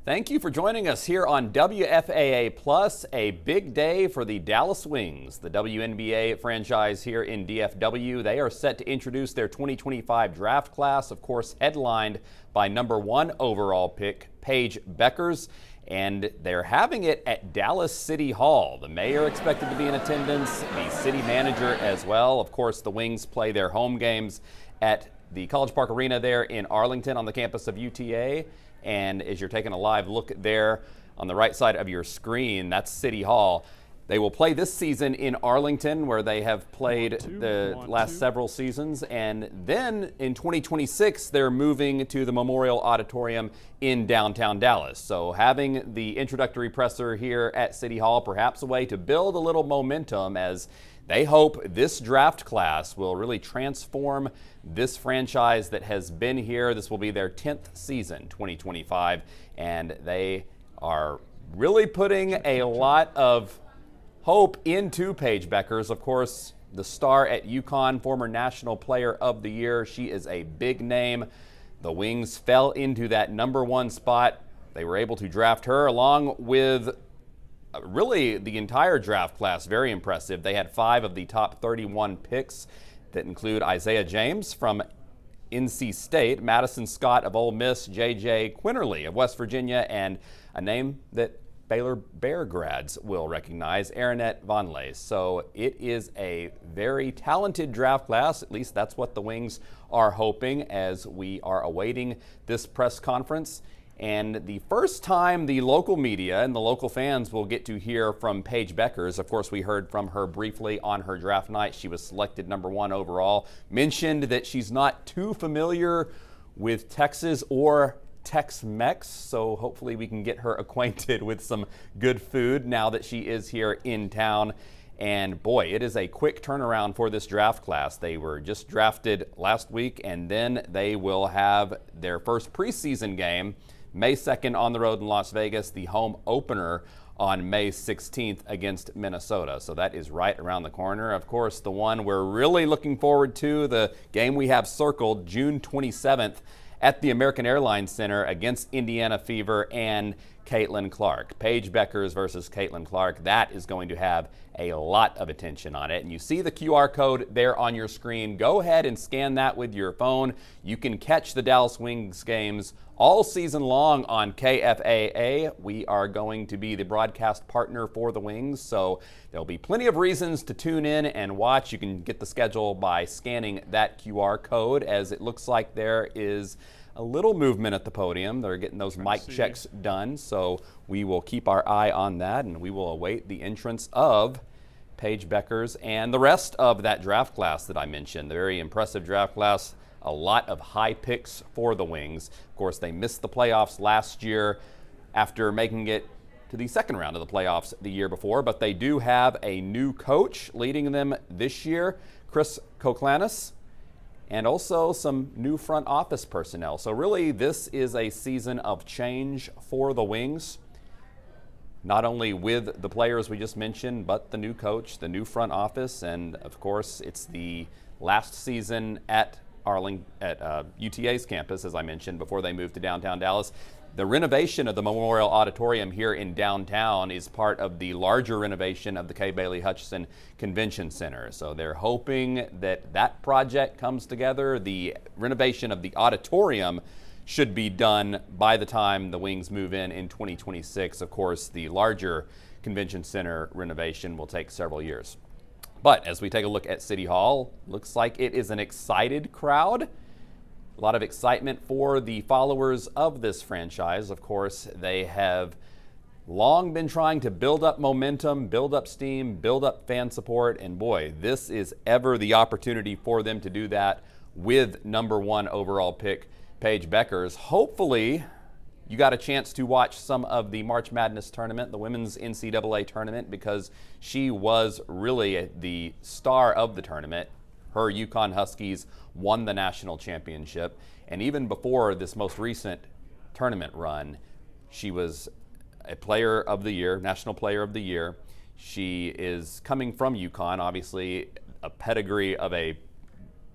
Thank you for joining us here on WFAA Plus, a big day for the Dallas Wings, the WNBA franchise here in DFW. They are set to introduce their 2025 draft class, of course, headlined by #1 overall pick, Paige Beckers, and they're having it at Dallas City Hall. The mayor expected to be in attendance, the city manager as well. Of course, the Wings play their home games at the College Park Arena there in Arlington on the campus of UTA. And as you're taking a live look there on the right side of your screen, that's City Hall. They will play this season in Arlington, where they have played the last several seasons. And then in 2026, they're moving to the Memorial Auditorium in downtown Dallas. So having the introductory presser here at City Hall, perhaps a way to build a little momentum as they hope this draft class will really transform this franchise that has been here. This will be their 10th season, 2025, and they are really putting a lot of hope into Paige Beckers. Of course, the star at UConn, former National Player of the Year. She is a big name. The Wings fell into that #1 spot. They were able to draft her along with really the entire draft class. Very impressive. They had 5 of the top 31 picks that include Isaiah James from NC State, Madison Scott of Ole Miss, J.J. Quinterly of West Virginia, and a name that Baylor Bear grads will recognize, Aaronette Vonleh. So it is a very talented draft class. At least that's what the Wings are hoping as we are awaiting this press conference. And the first time the local media and the local fans will get to hear from Paige Beckers. Of course, we heard from her briefly on her draft night. She was selected #1 overall. Mentioned that she's not too familiar with Texas or Tex-Mex, so hopefully we can get her acquainted with some good food now that she is here in town. And boy, it is a quick turnaround for this draft class. They were just drafted last week, and then they will have their first preseason game May 2nd on the road in Las Vegas, the home opener on May 16th against Minnesota. So that is right around the corner. Of course, the one we're really looking forward to, the game we have circled, June 27th at the American Airlines Center against Indiana Fever and Caitlin Clark. Paige Beckers versus Caitlin Clark. That is going to have a lot of attention on it. And you see the QR code there on your screen. Go ahead and scan that with your phone. You can catch the Dallas Wings games all season long on KFAA. We are going to be the broadcast partner for the Wings, so there'll be plenty of reasons to tune in and watch. You can get the schedule by scanning that QR code, as it looks like there is a little movement at the podium. They're getting those mic checks done, so we will keep our eye on that, and we will await the entrance of Paige Beckers and the rest of that draft class that I mentioned. The very impressive draft class. A lot of high picks for the Wings. Of course, they missed the playoffs last year after making it to the second round of the playoffs the year before, but they do have a new coach leading them this year, Chris Koklanis, and also some new front office personnel. So really, this is a season of change for the Wings, not only with the players we just mentioned, but the new coach, the new front office, and of course, it's the last season at UTA's campus, as I mentioned, before they moved to downtown Dallas. The renovation of the Memorial Auditorium here in downtown is part of the larger renovation of the Kay Bailey Hutchison Convention Center. So they're hoping that that project comes together. The renovation of the auditorium should be done by the time the Wings move in 2026. Of course, the larger convention center renovation will take several years. But as we take a look at City Hall, looks like it is an excited crowd. A lot of excitement for the followers of this franchise. Of course, they have long been trying to build up momentum, build up steam, build up fan support, and boy, this is ever the opportunity for them to do that with #1 overall pick, Paige Beckers. Hopefully, you got a chance to watch some of the March Madness tournament, the women's NCAA tournament, because she was really the star of the tournament. Her UConn Huskies won the national championship. And even before this most recent tournament run, she was a player of the year, national player of the year. She is coming from UConn, obviously a pedigree of a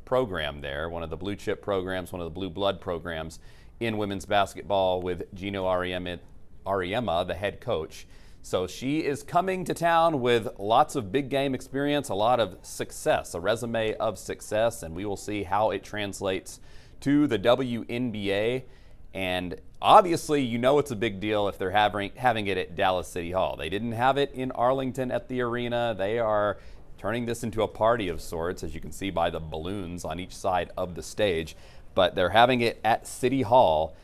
program there, one of the blue chip programs, one of the blue blood programs in women's basketball with Gino Auriemma Ariema, the head coach. So she is coming to town with lots of big game experience, a lot of success, a resume of success, and we will see how it translates to the WNBA. And obviously, you know it's a big deal if they're having it at Dallas City Hall. They didn't have it in Arlington at the arena. They are turning this into a party of sorts, as you can see by the balloons on each side of the stage. But they're having it at City Hall.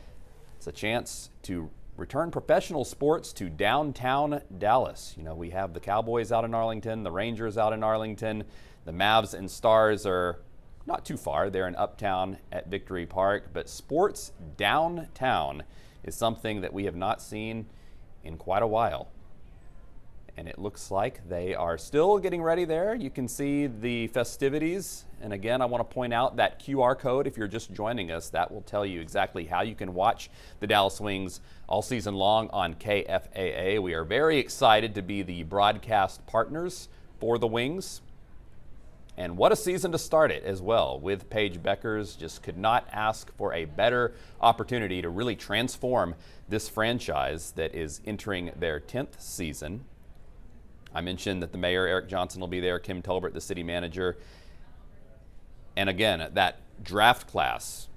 It's a chance to return professional sports to downtown Dallas. You know, we have the Cowboys out in Arlington, the Rangers out in Arlington. The Mavs and Stars are not too far. They're in Uptown at Victory Park. But sports downtown is something that we have not seen in quite a while. And it looks like they are still getting ready there. You can see the festivities. And again, I want to point out that QR code, if you're just joining us, that will tell you exactly how you can watch the Dallas Wings all season long on KFAA. We are very excited to be the broadcast partners for the Wings. And what a season to start it as well with Paige Beckers. Just could not ask for a better opportunity to really transform this franchise that is entering their 10th season. I mentioned that the mayor, Eric Johnson, will be there, Kim Tolbert, the city manager. And again, that draft class,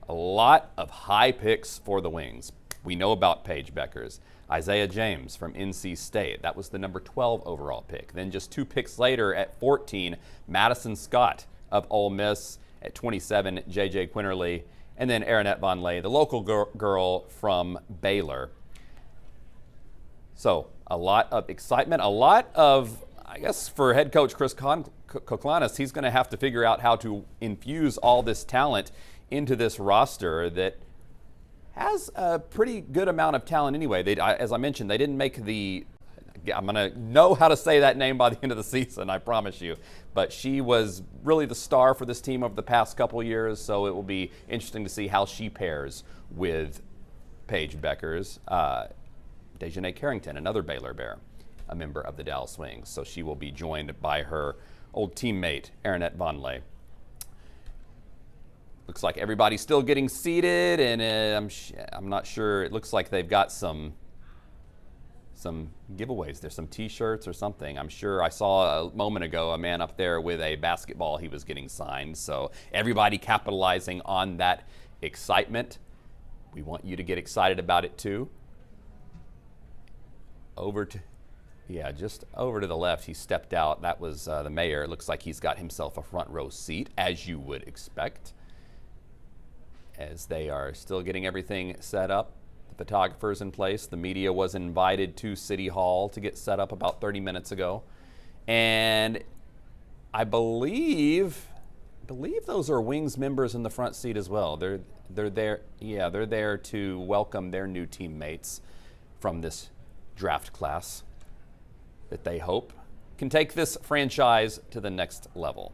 a lot of high picks for the Wings. We know about Paige Beckers. Isaiah James from NC State. That was the number 12 overall pick. Then just 2 picks later at 14, Madison Scott of Ole Miss. At 27, J.J. Quinterly. And then Aronette Vonleh, the local girl from Baylor. So a lot of excitement, a lot of, I guess for head coach Chris Koklanis, he's going to have to figure out how to infuse all this talent into this roster that has a pretty good amount of talent anyway. As I mentioned, they didn't make I'm going to know how to say that name by the end of the season, I promise you. But she was really the star for this team over the past couple years, so it will be interesting to see how she pairs with Paige Beckers. Dejanay Carrington, another Baylor Bear, a member of the Dallas Wings. So she will be joined by her old teammate, Aronette Vonleh. Looks like everybody's still getting seated, and I'm not sure. It looks like they've got some giveaways. There's some T-shirts or something. I'm sure I saw a moment ago a man up there with a basketball he was getting signed. So everybody capitalizing on that excitement. We want you to get excited about it too. Just over to the left, he stepped out. That was the mayor. It looks like he's got himself a front row seat, as you would expect, as they are still getting everything set up. The photographer's in place. The media was invited to City Hall to get set up about 30 minutes ago. And I believe those are Wings members in the front seat as well. They're there. Yeah, they're there to welcome their new teammates from this draft class that they hope can take this franchise to the next level.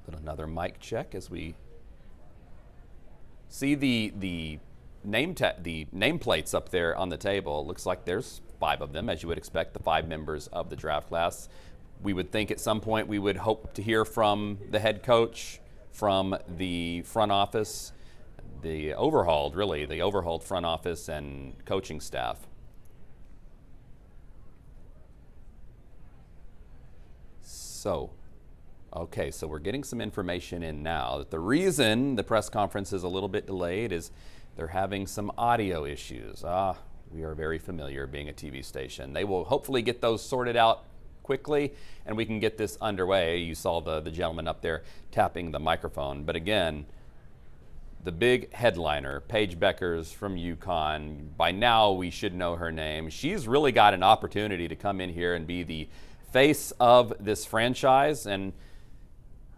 Put another mic check as we see the nameplates up there on the table. It looks like there's 5 of them, as you would expect, the 5 members of the draft class. We would think at some point we would hope to hear from the head coach, from the front office, the overhauled front office and coaching staff. So we're getting some information in now that the reason the press conference is a little bit delayed is they're having some audio issues. We are very familiar being a TV station. They will hopefully get those sorted out quickly and we can get this underway. You saw the gentleman up there tapping the microphone. But again, the big headliner, Paige Beckers from UConn. By now, we should know her name. She's really got an opportunity to come in here and be the face of this franchise, and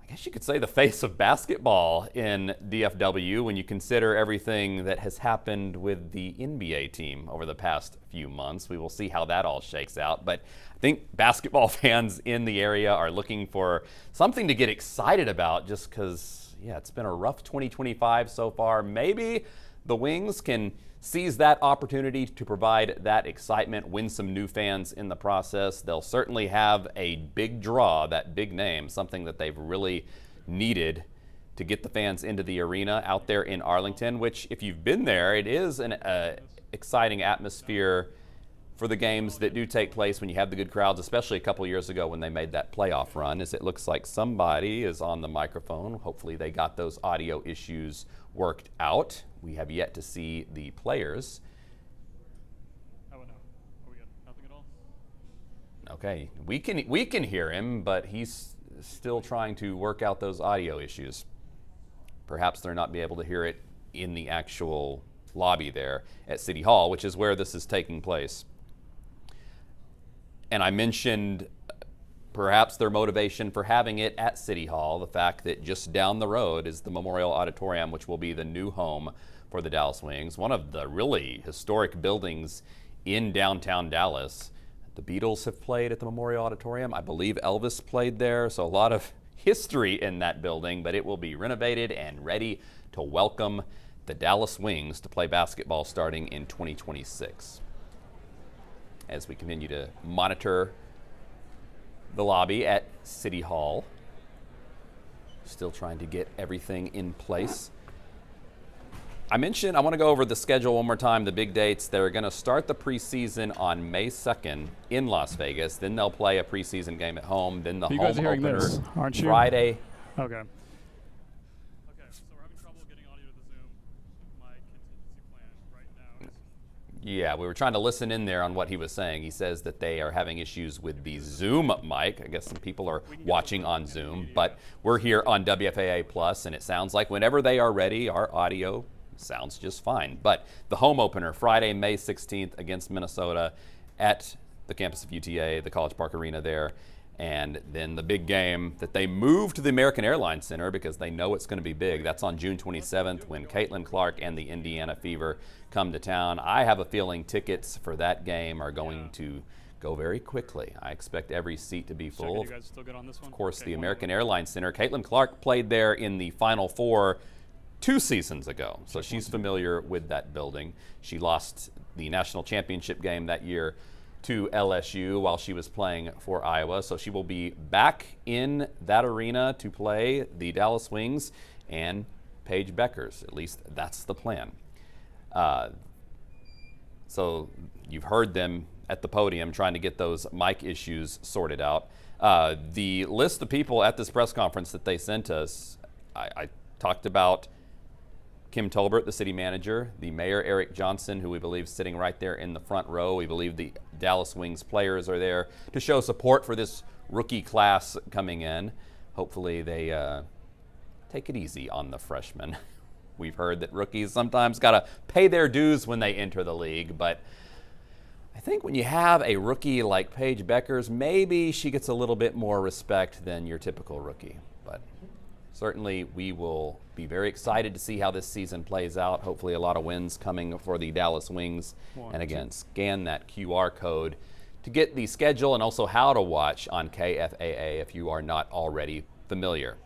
I guess you could say the face of basketball in DFW when you consider everything that has happened with the NBA team over the past few months. We will see how that all shakes out, but I think basketball fans in the area are looking for something to get excited about just because, it's been a rough 2025 so far. Maybe the Wings can seize that opportunity to provide that excitement, win some new fans in the process. They'll certainly have a big draw, that big name, something that they've really needed to get the fans into the arena out there in Arlington, which if you've been there, it is an exciting atmosphere for the games that do take place when you have the good crowds, especially a couple years ago when they made that playoff run, as it looks like somebody is on the microphone. Hopefully they got those audio issues worked out. We have yet to see the players. Oh, no. Are we good? Nothing at all? Okay, we can hear him, but he's still trying to work out those audio issues. Perhaps they're not be able to hear it in the actual lobby there at City Hall, which is where this is taking place. And I mentioned perhaps their motivation for having it at City Hall, the fact that just down the road is the Memorial Auditorium, which will be the new home for the Dallas Wings, one of the really historic buildings in downtown Dallas. The Beatles have played at the Memorial Auditorium. I believe Elvis played there, so a lot of history in that building, but it will be renovated and ready to welcome the Dallas Wings to play basketball starting in 2026. As we continue to monitor the lobby at City Hall, still trying to get everything in place. I want to go over the schedule one more time, the big dates. They're going to start the preseason on May 2nd in Las Vegas. Then they'll play a preseason game at home. Then the you home guys are hearing opener this, aren't you? Friday. Okay. Okay, so we're having trouble getting audio to the Zoom. My contingency plan right now is... Yeah, we were trying to listen in there on what he was saying. He says that they are having issues with the Zoom mic. I guess some people are watching on Zoom, but we're here on WFAA Plus, and it sounds like whenever they are ready, our audio sounds just fine. But the home opener, Friday, May 16th against Minnesota at the campus of UTA, the College Park Arena there. And then the big game that they moved to the American Airlines Center because they know it's going to be big. That's on June 27th when Caitlin Clark and the Indiana Fever come to town. I have a feeling tickets for that game are going to go very quickly. I expect every seat to be full. You guys still good on this one? Of course, the American Airlines Center. Caitlin Clark played there in the Final Four 2 seasons ago, so she's familiar with that building. She lost the national championship game that year to LSU while she was playing for Iowa, so she will be back in that arena to play the Dallas Wings and Paige Beckers. At least that's the plan. So you've heard them at the podium trying to get those mic issues sorted out. The list of people at this press conference that they sent us, I talked about Kim Tolbert, the city manager, the mayor, Eric Johnson, who we believe is sitting right there in the front row. We believe the Dallas Wings players are there to show support for this rookie class coming in. Hopefully they take it easy on the freshmen. We've heard that rookies sometimes got to pay their dues when they enter the league, but I think when you have a rookie like Paige Beckers, maybe she gets a little bit more respect than your typical rookie. But certainly we will be very excited to see how this season plays out. Hopefully a lot of wins coming for the Dallas Wings. And again, scan that QR code to get the schedule and also how to watch on KFAA if you are not already familiar.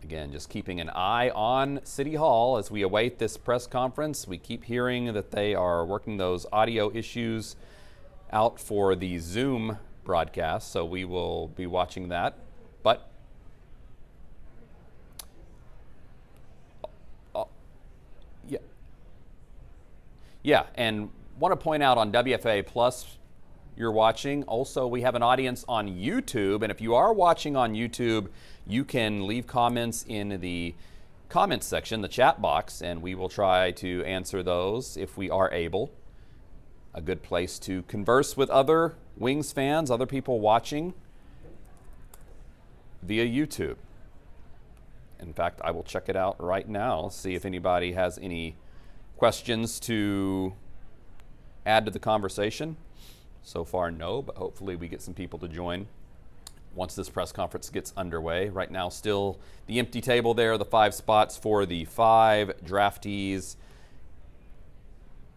Again, just keeping an eye on City Hall as we await this press conference. We keep hearing that they are working those audio issues out for the Zoom broadcast, so we will be watching that. But yeah, and want to point out on WFA Plus you're watching. Also, we have an audience on YouTube, and if you are watching on YouTube, you can leave comments in the comments section, the chat box, and we will try to answer those if we are able. A good place to converse with other Wings fans, other people watching via YouTube. In fact, I will check it out right now, see if anybody has any questions to add to the conversation. So far, no, but hopefully we get some people to join once this press conference gets underway. Right now, still the empty table there, the 5 spots for the 5 draftees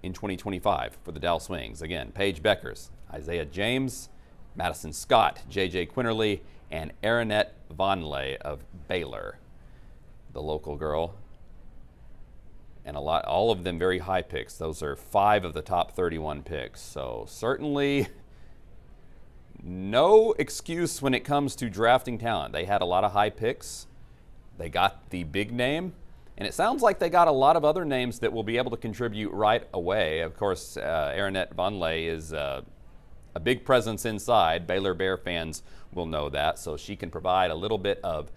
in 2025 for the Dallas Wings. Again, Paige Beckers, Isaiah James, Madison Scott, J.J. Quinterly, and Aaronette Vonleh of Baylor, the local girl. And all of them very high picks. Those are 5 of the top 31 picks. So certainly no excuse when it comes to drafting talent. They had a lot of high picks. They got the big name. And it sounds like they got a lot of other names that will be able to contribute right away. Of course, Aronette Vonleh is a big presence inside. Baylor Bear fans will know that. So she can provide a little bit of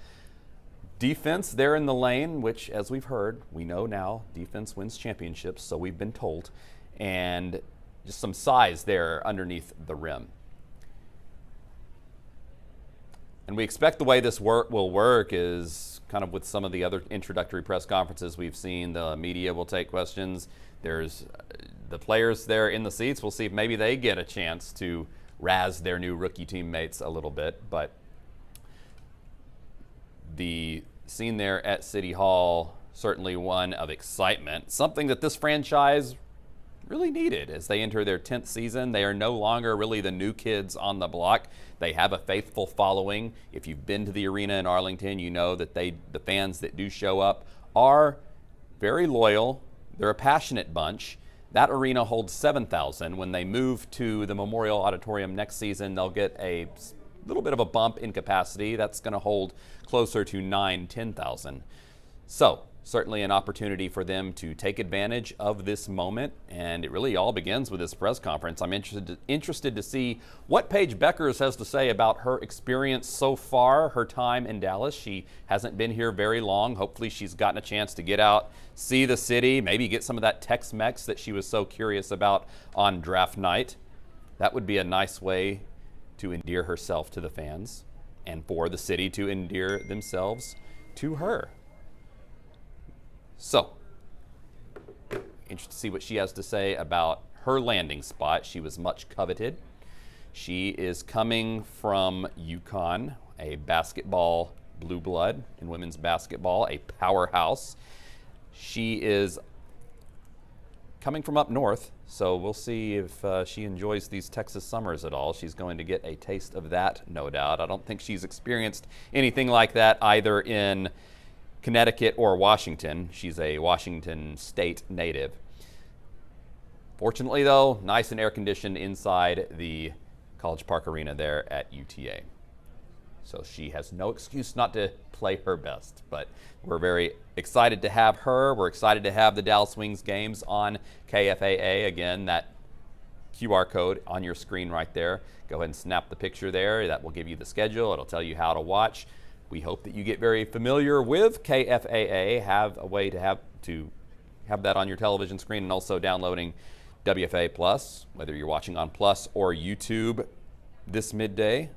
defense there in the lane, which, as we've heard, we know now defense wins championships, so we've been told. And just some size there underneath the rim. And we expect the way this will work is kind of with some of the other introductory press conferences we've seen. The media will take questions. There's the players there in the seats. We'll see if maybe they get a chance to razz their new rookie teammates a little bit. But the scene there at City Hall, certainly one of excitement, something that this franchise really needed as they enter their 10th season. They are no longer really the new kids on the block. They have a faithful following. If you've been to the arena in Arlington, you know that the fans that do show up are very loyal. They're a passionate bunch. That arena holds 7,000. When they move to the Memorial Auditorium next season, they'll get a little bit of a bump in capacity. That's going to hold closer to 10,000. So certainly an opportunity for them to take advantage of this moment, and it really all begins with this press conference. I'm interested to see what Paige Bueckers has to say about her experience so far, her time in Dallas. She hasn't been here very long. Hopefully she's gotten a chance to get out, see the city, maybe get some of that Tex-Mex that she was so curious about on draft night. That would be a nice way to endear herself to the fans and for the city to endear themselves to her. So, interested to see what she has to say about her landing spot. She was much coveted. She is coming from UConn, a basketball blue blood in women's basketball, a powerhouse. She is coming from up north, so we'll see if she enjoys these Texas summers at all. She's going to get a taste of that, no doubt. I don't think she's experienced anything like that either in Connecticut or Washington. She's a Washington State native. Fortunately, though, nice and air-conditioned inside the College Park Arena there at UTA. So she has no excuse not to play her best. But we're very excited to have her. We're excited to have the Dallas Wings games on KFAA. Again, that QR code on your screen right there. Go ahead and snap the picture there. That will give you the schedule. It'll tell you how to watch. We hope that you get very familiar with KFAA, have a way to have that on your television screen, and also downloading WFA Plus, whether you're watching on Plus or YouTube this midday.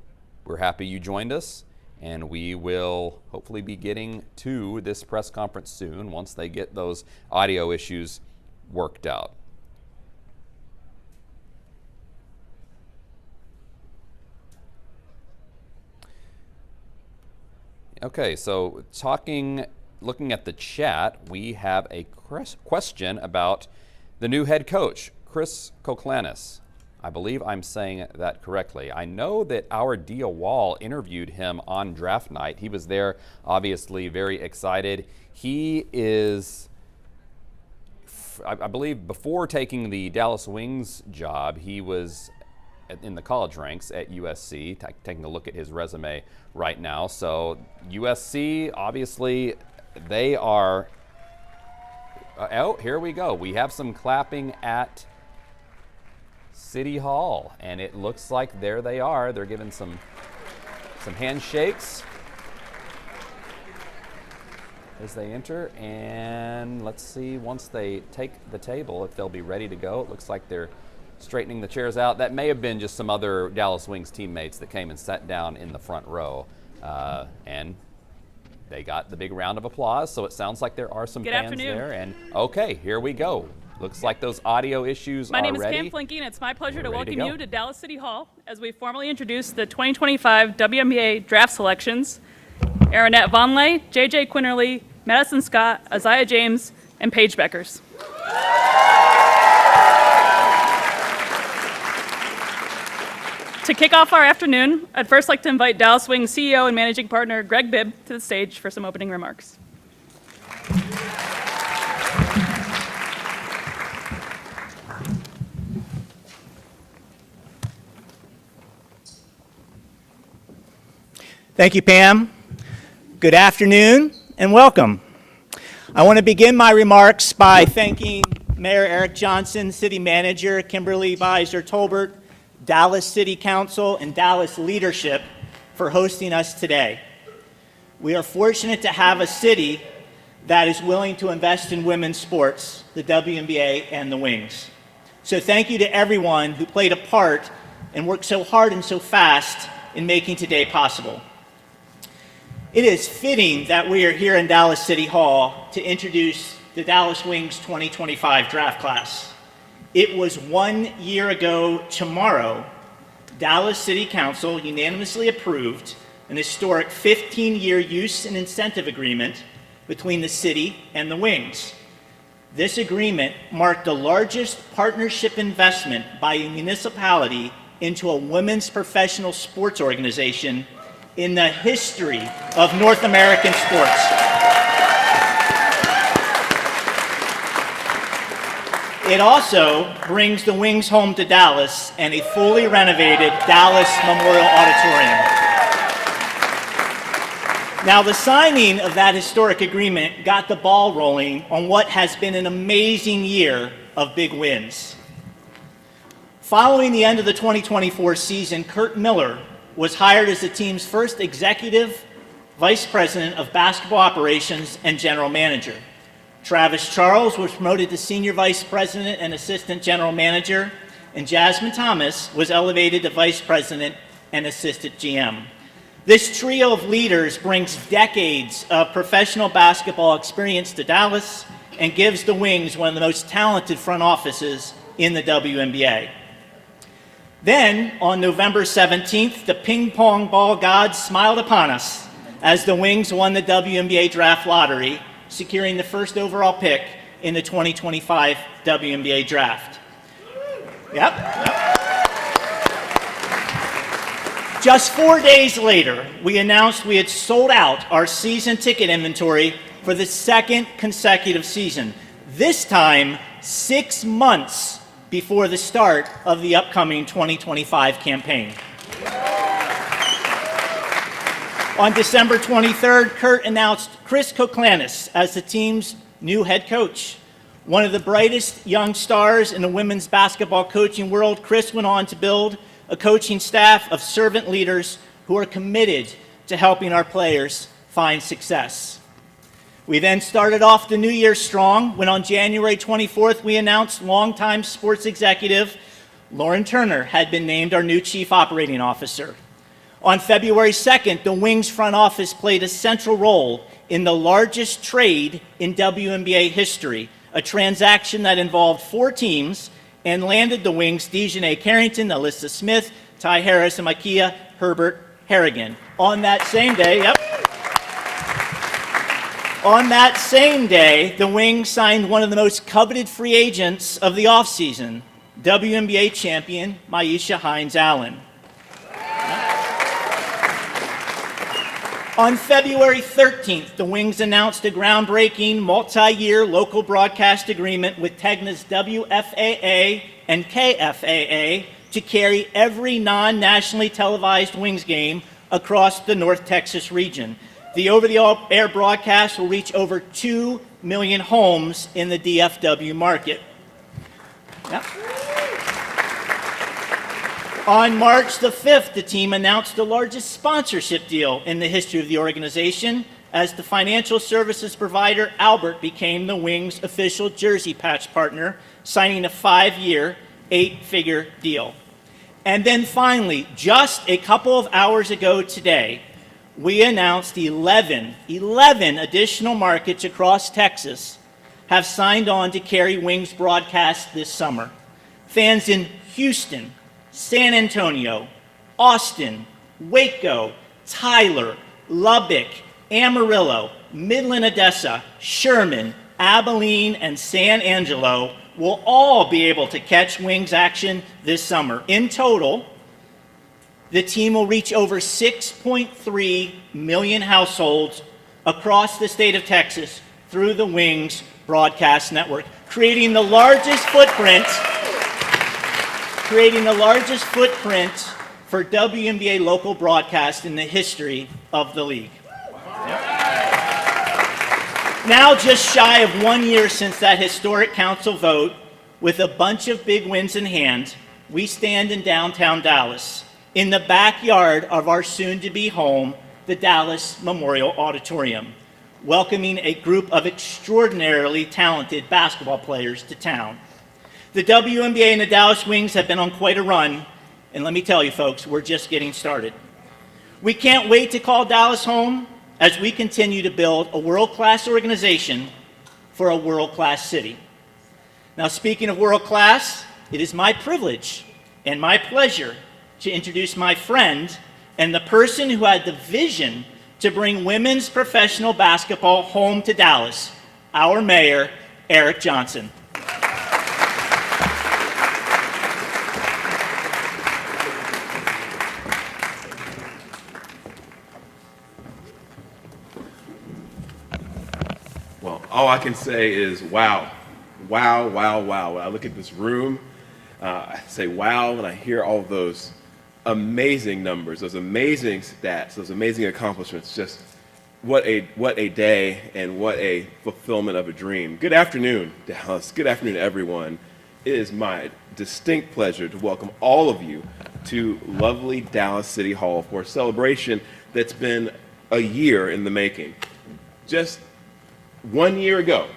We're happy you joined us, and we will hopefully be getting to this press conference soon once they get those audio issues worked out. Okay, so looking at the chat, we have a question about the new head coach, Chris Koklanis. I believe I'm saying that correctly. I know that our Dia Wall interviewed him on draft night. He was there, obviously very excited. He is, I believe, before taking the Dallas Wings job, he was in the college ranks at USC, taking a look at his resume right now. So USC, obviously, they are, oh, here we go. We have some clapping at City Hall, and it looks like there they are. They're giving some handshakes as they enter, and let's see, once they take the table, if they'll be ready to go. It looks like they're straightening the chairs out. That may have been just some other Dallas Wings teammates that came and sat down in the front row, and they got the big round of applause. So it sounds like there are some fans there. And okay, here we go. Looks like those audio issues are ready. My name is Cam Flinky, and it's my pleasure to welcome you to Dallas City Hall as we formally introduce the 2025 WNBA draft selections. Aronette Vonleh, JJ Quinterly, Madison Scott, Isaiah James, and Paige Beckers. To kick off our afternoon, I'd first like to invite Dallas Wings CEO and managing partner Greg Bibb to the stage for some opening remarks. Thank you, Pam. Good afternoon and welcome. I want to begin my remarks by thanking Mayor Eric Johnson, City Manager Kimberly Beiser-Tolbert, Dallas City Council, and Dallas leadership for hosting us today. We are fortunate to have a city that is willing to invest in women's sports, the WNBA and the Wings. So thank you to everyone who played a part and worked so hard and so fast in making today possible. It is fitting that we are here in Dallas City Hall to introduce the Dallas Wings 2025 draft class. It was 1 year ago tomorrow, Dallas City Council unanimously approved an historic 15-year use and incentive agreement between the city and the Wings. This agreement marked the largest partnership investment by a municipality into a women's professional sports organization in the history of North American sports. It also brings the Wings home to Dallas and a fully renovated Dallas Memorial Auditorium. Now, the signing of that historic agreement got the ball rolling on what has been an amazing year of big wins. Following the end of the 2024 season, Kurt Miller was hired as the team's first executive vice president of basketball operations and general manager. Travis Charles was promoted to senior vice president and assistant general manager, and Jasmine Thomas was elevated to vice president and assistant GM. This trio of leaders brings decades of professional basketball experience to Dallas and gives the Wings one of the most talented front offices in the WNBA. Then, on November 17th, the ping pong ball gods smiled upon us as the Wings won the WNBA draft lottery, securing the first overall pick in the 2025 WNBA draft. Yep. Just 4 days later, we announced we had sold out our season ticket inventory for the second consecutive season, this time 6 months before the start of the upcoming 2025 campaign. On December 23rd, Kurt announced Chris Koklanis as the team's new head coach. One of the brightest young stars in the women's basketball coaching world, Chris went on to build a coaching staff of servant leaders who are committed to helping our players find success. We then started off the new year strong when on January 24th, we announced longtime sports executive Lauren Turner had been named our new chief operating officer. On February 2nd, the Wings front office played a central role in the largest trade in WNBA history, a transaction that involved 4 teams and landed the Wings Dejanay Carrington, Alyssa Smith, Ty Harris, and Micaiah Herbert Harrigan. On that same day, On that same day, the Wings signed one of the most coveted free agents of the offseason, WNBA champion Myisha Hines-Allen. On February 13th, the Wings announced a groundbreaking multi-year local broadcast agreement with Tegna's WFAA and KFAA to carry every non-nationally televised Wings game across the North Texas region. The over-the-air broadcast will reach over 2 million homes in the DFW market. Yep. On March the 5th, the team announced the largest sponsorship deal in the history of the organization as the financial services provider Albert became the Wings' official jersey patch partner, signing a 5-year, 8-figure deal. And then finally, just a couple of hours ago today, we announced 11 additional markets across Texas have signed on to carry Wings broadcast this summer. Fans in Houston, San Antonio, Austin, Waco, Tyler, Lubbock, Amarillo, Midland, Odessa, Sherman, Abilene, and San Angelo will all be able to catch Wings action this summer. In total, the team will reach over 6.3 million households across the state of Texas through the Wings broadcast network, creating the largest footprint for WNBA local broadcast in the history of the league. Now just shy of 1 year since that historic council vote, with a bunch of big wins in hand, we stand in downtown Dallas, in the backyard of our soon-to-be home, the Dallas Memorial Auditorium, welcoming a group of extraordinarily talented basketball players to town. The WNBA and the Dallas Wings have been on quite a run, and let me tell you folks, we're just getting started. We can't wait to call Dallas home as we continue to build a world-class organization for a world-class city. Now, speaking of world-class, it is my privilege and my pleasure to introduce my friend and the person who had the vision to bring women's professional basketball home to Dallas, our mayor, Eric Johnson. Well, all I can say is wow, wow, wow, wow. When I look at this room, I say wow when I hear all those amazing numbers, those amazing stats, those amazing accomplishments. Just what a day and what a fulfillment of a dream. Good afternoon, Dallas. Good afternoon, everyone. It is my distinct pleasure to welcome all of you to lovely Dallas City Hall for a celebration that's been a year in the making. Just 1 year ago,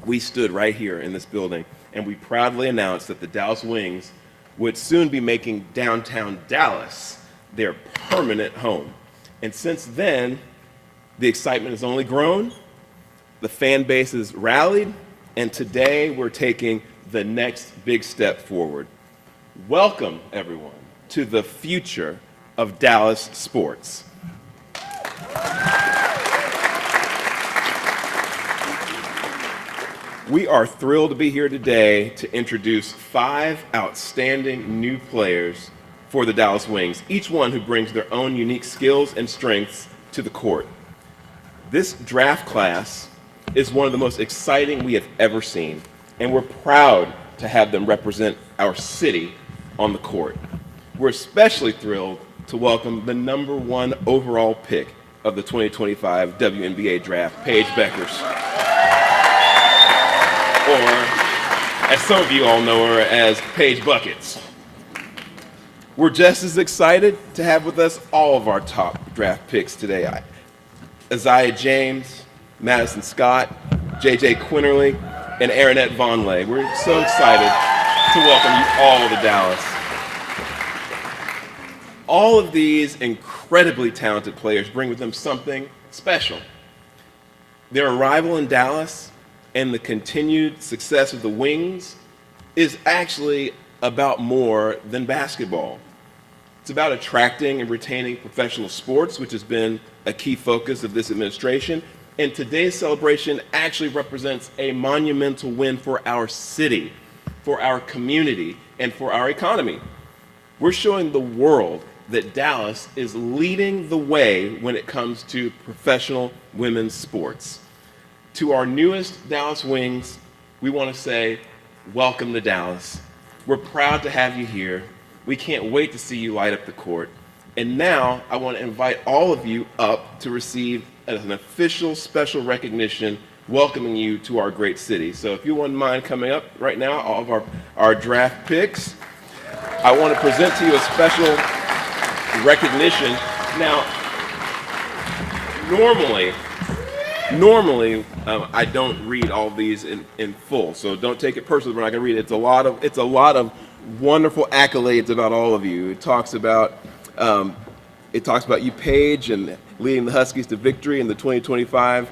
we stood right here in this building and we proudly announced that the Dallas Wings would soon be making downtown Dallas their permanent home. And since then, the excitement has only grown, the fan base has rallied, and today we're taking the next big step forward. Welcome, everyone, to the future of Dallas sports. We are thrilled to be here today to introduce 5 outstanding new players for the Dallas Wings, each one who brings their own unique skills and strengths to the court. This draft class is one of the most exciting we have ever seen, and we're proud to have them represent our city on the court. We're especially thrilled to welcome the #1 overall pick of the 2025 WNBA draft, Paige Beckers. Or, as some of you all know her as Paige Bueckers. We're just as excited to have with us all of our top draft picks today. Isaiah James, Madison Scott, JJ Quinterly, and Aaronette Vonleh. We're so excited to welcome you all to Dallas. All of these incredibly talented players bring with them something special. Their arrival in Dallas and the continued success of the Wings is actually about more than basketball. It's about attracting and retaining professional sports, which has been a key focus of this administration. And today's celebration actually represents a monumental win for our city, for our community, and for our economy. We're showing the world that Dallas is leading the way when it comes to professional women's sports. To our newest Dallas Wings, we want to say, welcome to Dallas. We're proud to have you here. We can't wait to see you light up the court. And now I want to invite all of you up to receive an official special recognition welcoming you to our great city. So if you wouldn't mind coming up right now, all of our draft picks, I want to present to you a special recognition. Now, normally, I don't read all these in full, so don't take it personally. We're not going to read it. It's a lot of wonderful accolades about all of you. It talks about you, Paige, and leading the Huskies to victory in the 2025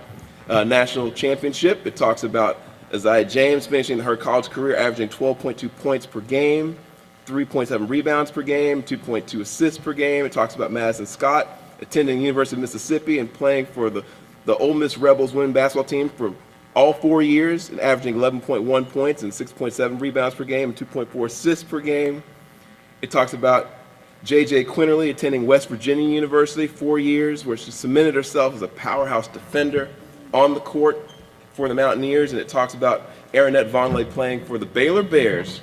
national championship. It talks about Isaiah James finishing her college career averaging 12.2 points per game, 3.7 rebounds per game, 2.2 assists per game. It talks about Madison Scott attending the University of Mississippi and playing for the Ole Miss Rebels women's basketball team for all 4 years and averaging 11.1 points and 6.7 rebounds per game and 2.4 assists per game. It talks about JJ Quinterly attending West Virginia University 4 years, where she cemented herself as a powerhouse defender on the court for the Mountaineers. And it talks about Aaronette Vonleh playing for the Baylor Bears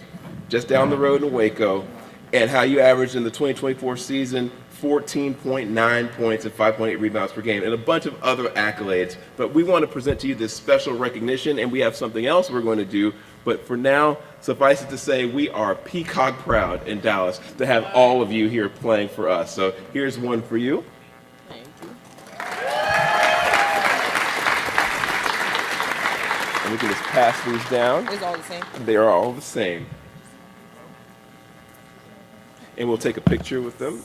just down the road in Waco, and how you averaged in the 2024 season 14.9 points and 5.8 rebounds per game, and a bunch of other accolades. But we want to present to you this special recognition, and we have something else we're going to do. But for now, suffice it to say, we are peacock proud in Dallas to have all of you here playing for us. So here's one for you. Thank you. And we can just pass these down. It's all the same. They are all the same. And we'll take a picture with them.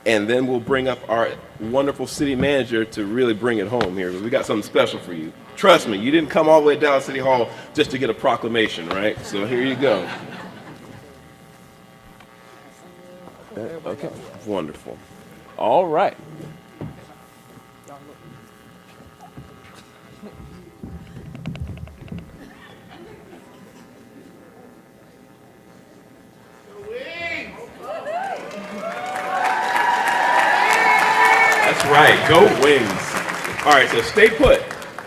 And then we'll bring up our wonderful city manager to really bring it home here. We got something special for you. Trust me, you didn't come all the way to Dallas City Hall just to get a proclamation, right? So here you go. Okay, wonderful. All right. That's right, go Wings. All right, so stay put.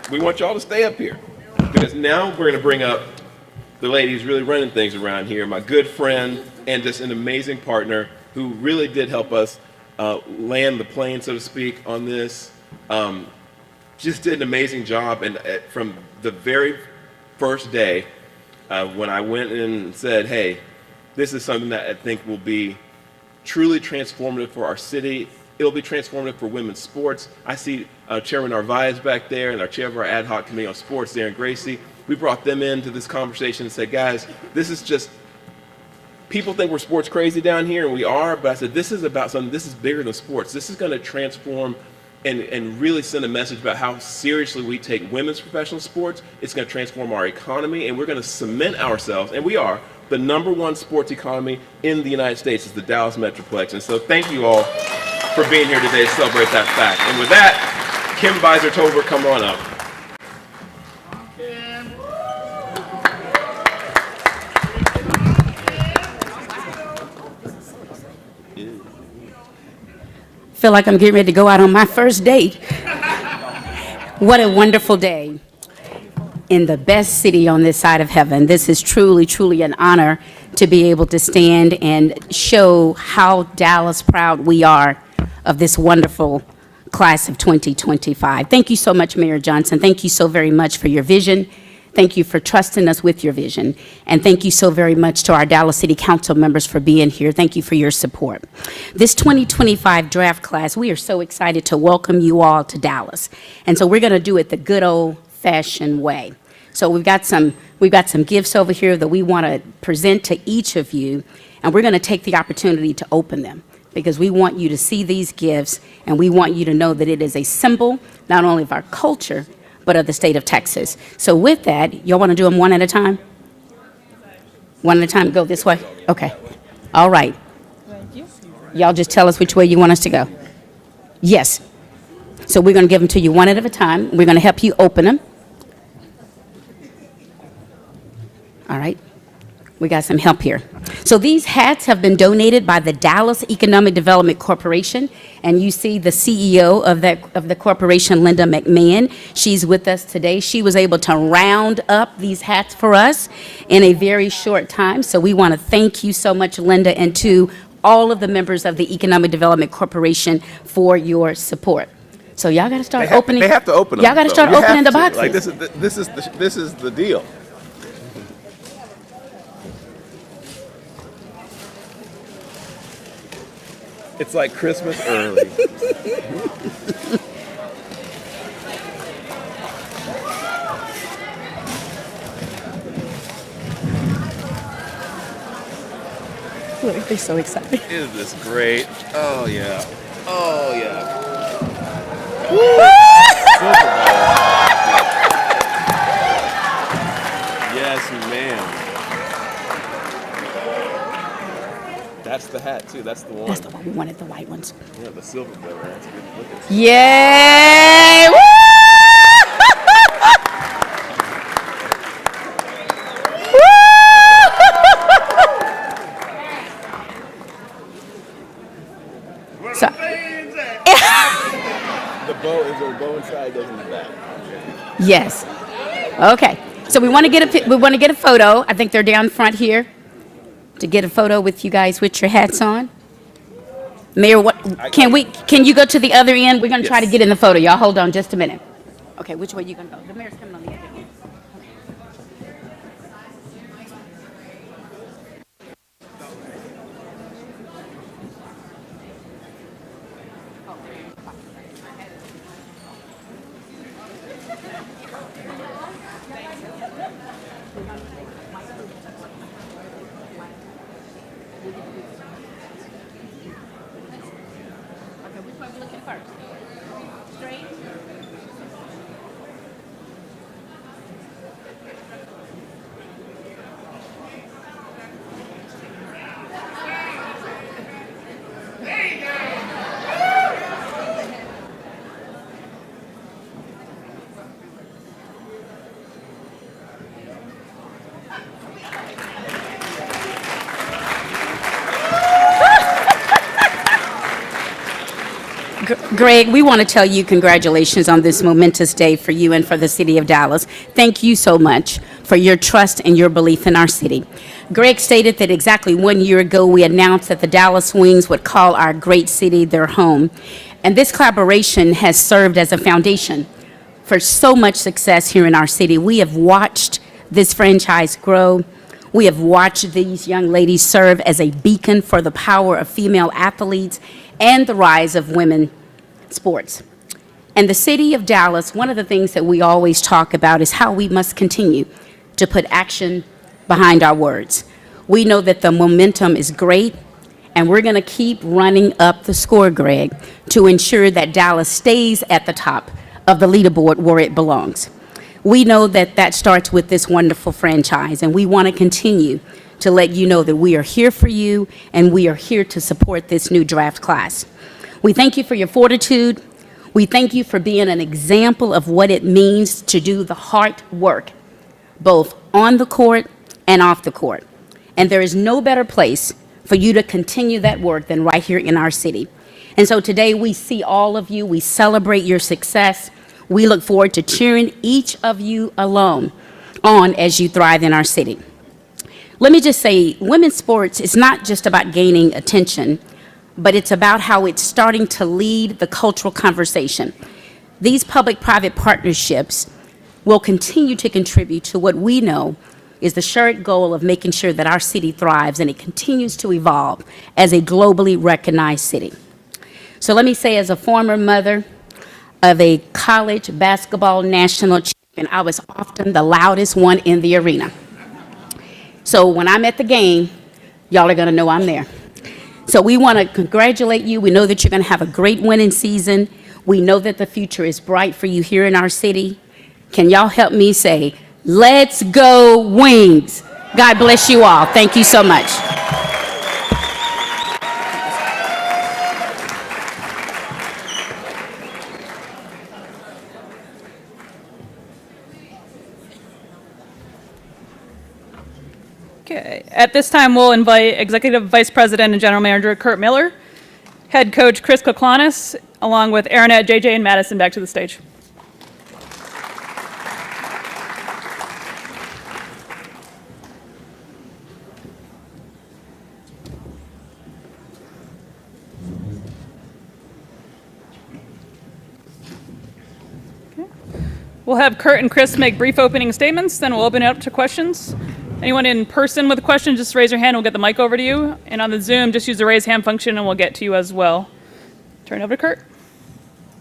We want y'all to stay up here because now we're gonna bring up the lady who's really running things around here, my good friend and just an amazing partner who really did help us land the plane, so to speak, on this. Just did an amazing job, and from the very first day when I went in and said, hey, this is something that I think will be truly transformative for our city. It'll be transformative for women's sports. I see Chairman Narvaez back there and our chair of our ad hoc committee on sports, Darren Gracie. We brought them into this conversation and said, guys, this is just, people think we're sports crazy down here, and we are, but I said, this is about something, this is bigger than sports. This is gonna transform and really send a message about how seriously we take women's professional sports. It's gonna transform our economy, and we're gonna cement ourselves, and we are, the #1 sports economy in the United States is the Dallas Metroplex. And so thank you all for being here today to celebrate that fact. And with that, Kim Beiser-Tolbert, come on up. Feel like I'm getting ready to go out on my first date. What a wonderful day in the best city on this side of heaven. This is truly, truly an honor to be able to stand and show how Dallas proud we are of this wonderful class of 2025. Thank you so much, Mayor Johnson. Thank you so very much for your vision. Thank you for trusting us with your vision. And thank you so very much to our Dallas City Council members for being here. Thank you for your support. This 2025 draft class, we are so excited to welcome you all to Dallas. And so we're going to do it the good old-fashioned way. So we've got some gifts over here that we want to present to each of you, and we're going to take the opportunity to open them, because we want you to see these gifts, and we want you to know that it is a symbol not only of our culture, but of the state of Texas. So with that, y'all want to do them one at a time? One at a time, go this way? Okay. All right. Thank you. Y'all just tell us which way you want us to go. Yes. So we're going to give them to you one at a time. We're going to help you open them. All right. We got some help here. So these hats have been donated by the Dallas Economic Development Corporation, and you see the CEO of the corporation, Linda McMahon. She's with us today. She was able to round up these hats for us in a very short time. So we want to thank you so much, Linda, and to all of the members of the Economic Development Corporation for your support. So y'all got to start opening. They have to open them. Y'all got to start opening the boxes. Like this is the deal. It's like Christmas early. Look, they're so excited. Isn't this great? Oh yeah. Oh yeah. Yes, ma'am. That's the hat too. That's the one. That's the one we wanted, the white ones. Yeah, the silver though, right? That's a good look at. Yay! Woo! So, The bow is a bow inside, goes in the back. yes. Okay. So we want to get a photo. I think they're down front here to get a photo with you guys with your hats on. Mayor, can you go to the other end? We're going to try to Yes. get in the photo. Y'all hold on just a minute. Okay, which way you going to go? The mayor's coming on the other end. Okay, which way we looking first? Straight? Greg, we want to tell you congratulations on this momentous day for you and for the city of Dallas. Thank you so much for your trust and your belief in our city. Greg stated that exactly 1 year ago we announced that the Dallas Wings would call our great city their home. And this collaboration has served as a foundation for so much success here in our city. We have watched this franchise grow. We have watched these young ladies serve as a beacon for the power of female athletes and the rise of women sports. And the city of Dallas, one of the things that we always talk about is how we must continue to put action behind our words. We know that the momentum is great, and we're going to keep running up the score, Greg, to ensure that Dallas stays at the top of the leaderboard where it belongs. We know that that starts with this wonderful franchise, and we want to continue to let you know that we are here for you, and we are here to support this new draft class. We thank you for your fortitude. We thank you for being an example of what it means to do the hard work, both on the court and off the court. And there is no better place for you to continue that work than right here in our city. And so today we see all of you. We celebrate your success. We look forward to cheering each of you on as you thrive in our city. Let me just say, women's sports is not just about gaining attention, but it's about how it's starting to lead the cultural conversation. These public-private partnerships will continue to contribute to what we know is the shared goal of making sure that our city thrives and it continues to evolve as a globally recognized city. So let me say, as a former mother of a college basketball national champion, I was often the loudest one in the arena. So when I'm at the game, y'all are gonna know I'm there. So we want to congratulate you. We know that you're going to have a great winning season. We know that the future is bright for you here in our city. Can y'all help me say, let's go Wings? God bless you all. Thank you so much. Okay. At this time, we'll invite Executive Vice President and General Manager Kurt Miller, Head Coach Chris Koklanis, along with Aaronette, JJ, and Madison back to the stage. Okay. We'll have Kurt and Chris make brief opening statements, then we'll open it up to questions. Anyone in person with a question, just raise your hand. We'll get the mic over to you. And on the Zoom, just use the raise hand function and we'll get to you as well. Turn it over to Kurt.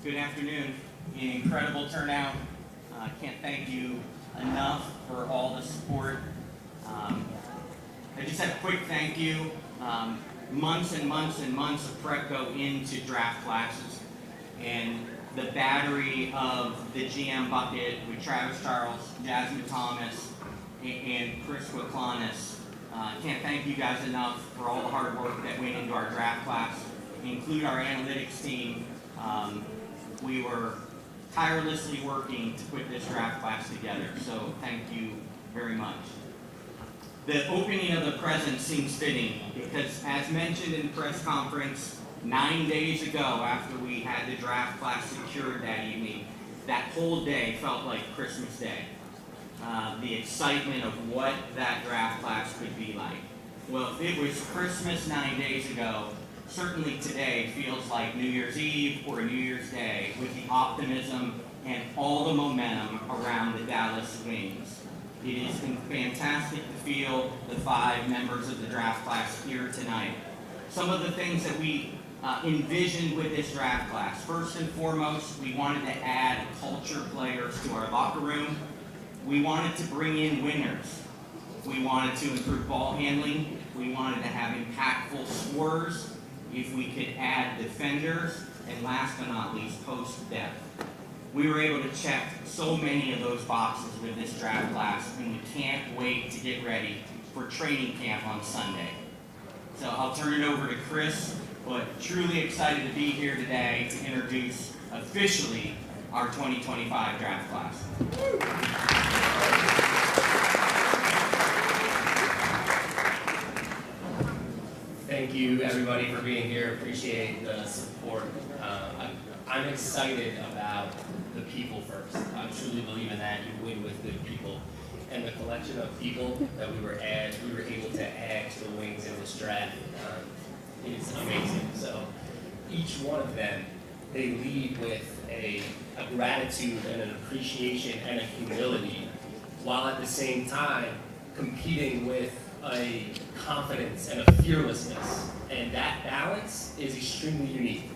Good afternoon. Incredible turnout. Can't thank you enough for all the support. I just have a quick thank you. Months and months and months of prep go into draft classes. And the battery of the GM bucket with Travis Charles, Jasmine Thomas, and Chris Koklanis. Can't thank you guys enough for all the hard work that went into our draft class, include our analytics team. We were tirelessly working to put this draft class together, so thank you very much. The opening of the present seems fitting because, as mentioned in the press conference 9 days ago after we had the draft class secured that evening, that whole day felt like Christmas Day. The excitement of what that draft class could be like. Well, if it was Christmas 9 days ago, certainly today feels like New Year's Eve or New Year's Day with the optimism and all the momentum around the Dallas Wings. It has been fantastic to feel the 5 members of the draft class here tonight. Some of the things that we envisioned with this draft class. First and foremost, we wanted to add culture players to our locker room. We wanted to bring in winners. We wanted to improve ball handling. We wanted to have impactful scorers. If we could add defenders, and last but not least, post depth. We were able to check so many of those boxes with this draft class, and we can't wait to get ready for training camp on Sunday. So I'll turn it over to Chris, but truly excited to be here today to introduce officially our 2025 draft class. Thank you, everybody, for being here. Appreciate the support. I'm excited about the people first. I truly believe in that. You win with good people. And the collection of people that we were able to add to the Wings in this draft is amazing. So each one of them, they lead with a gratitude and an appreciation and a humility, while at the same time competing with a confidence and a fearlessness. And that balance is extremely unique.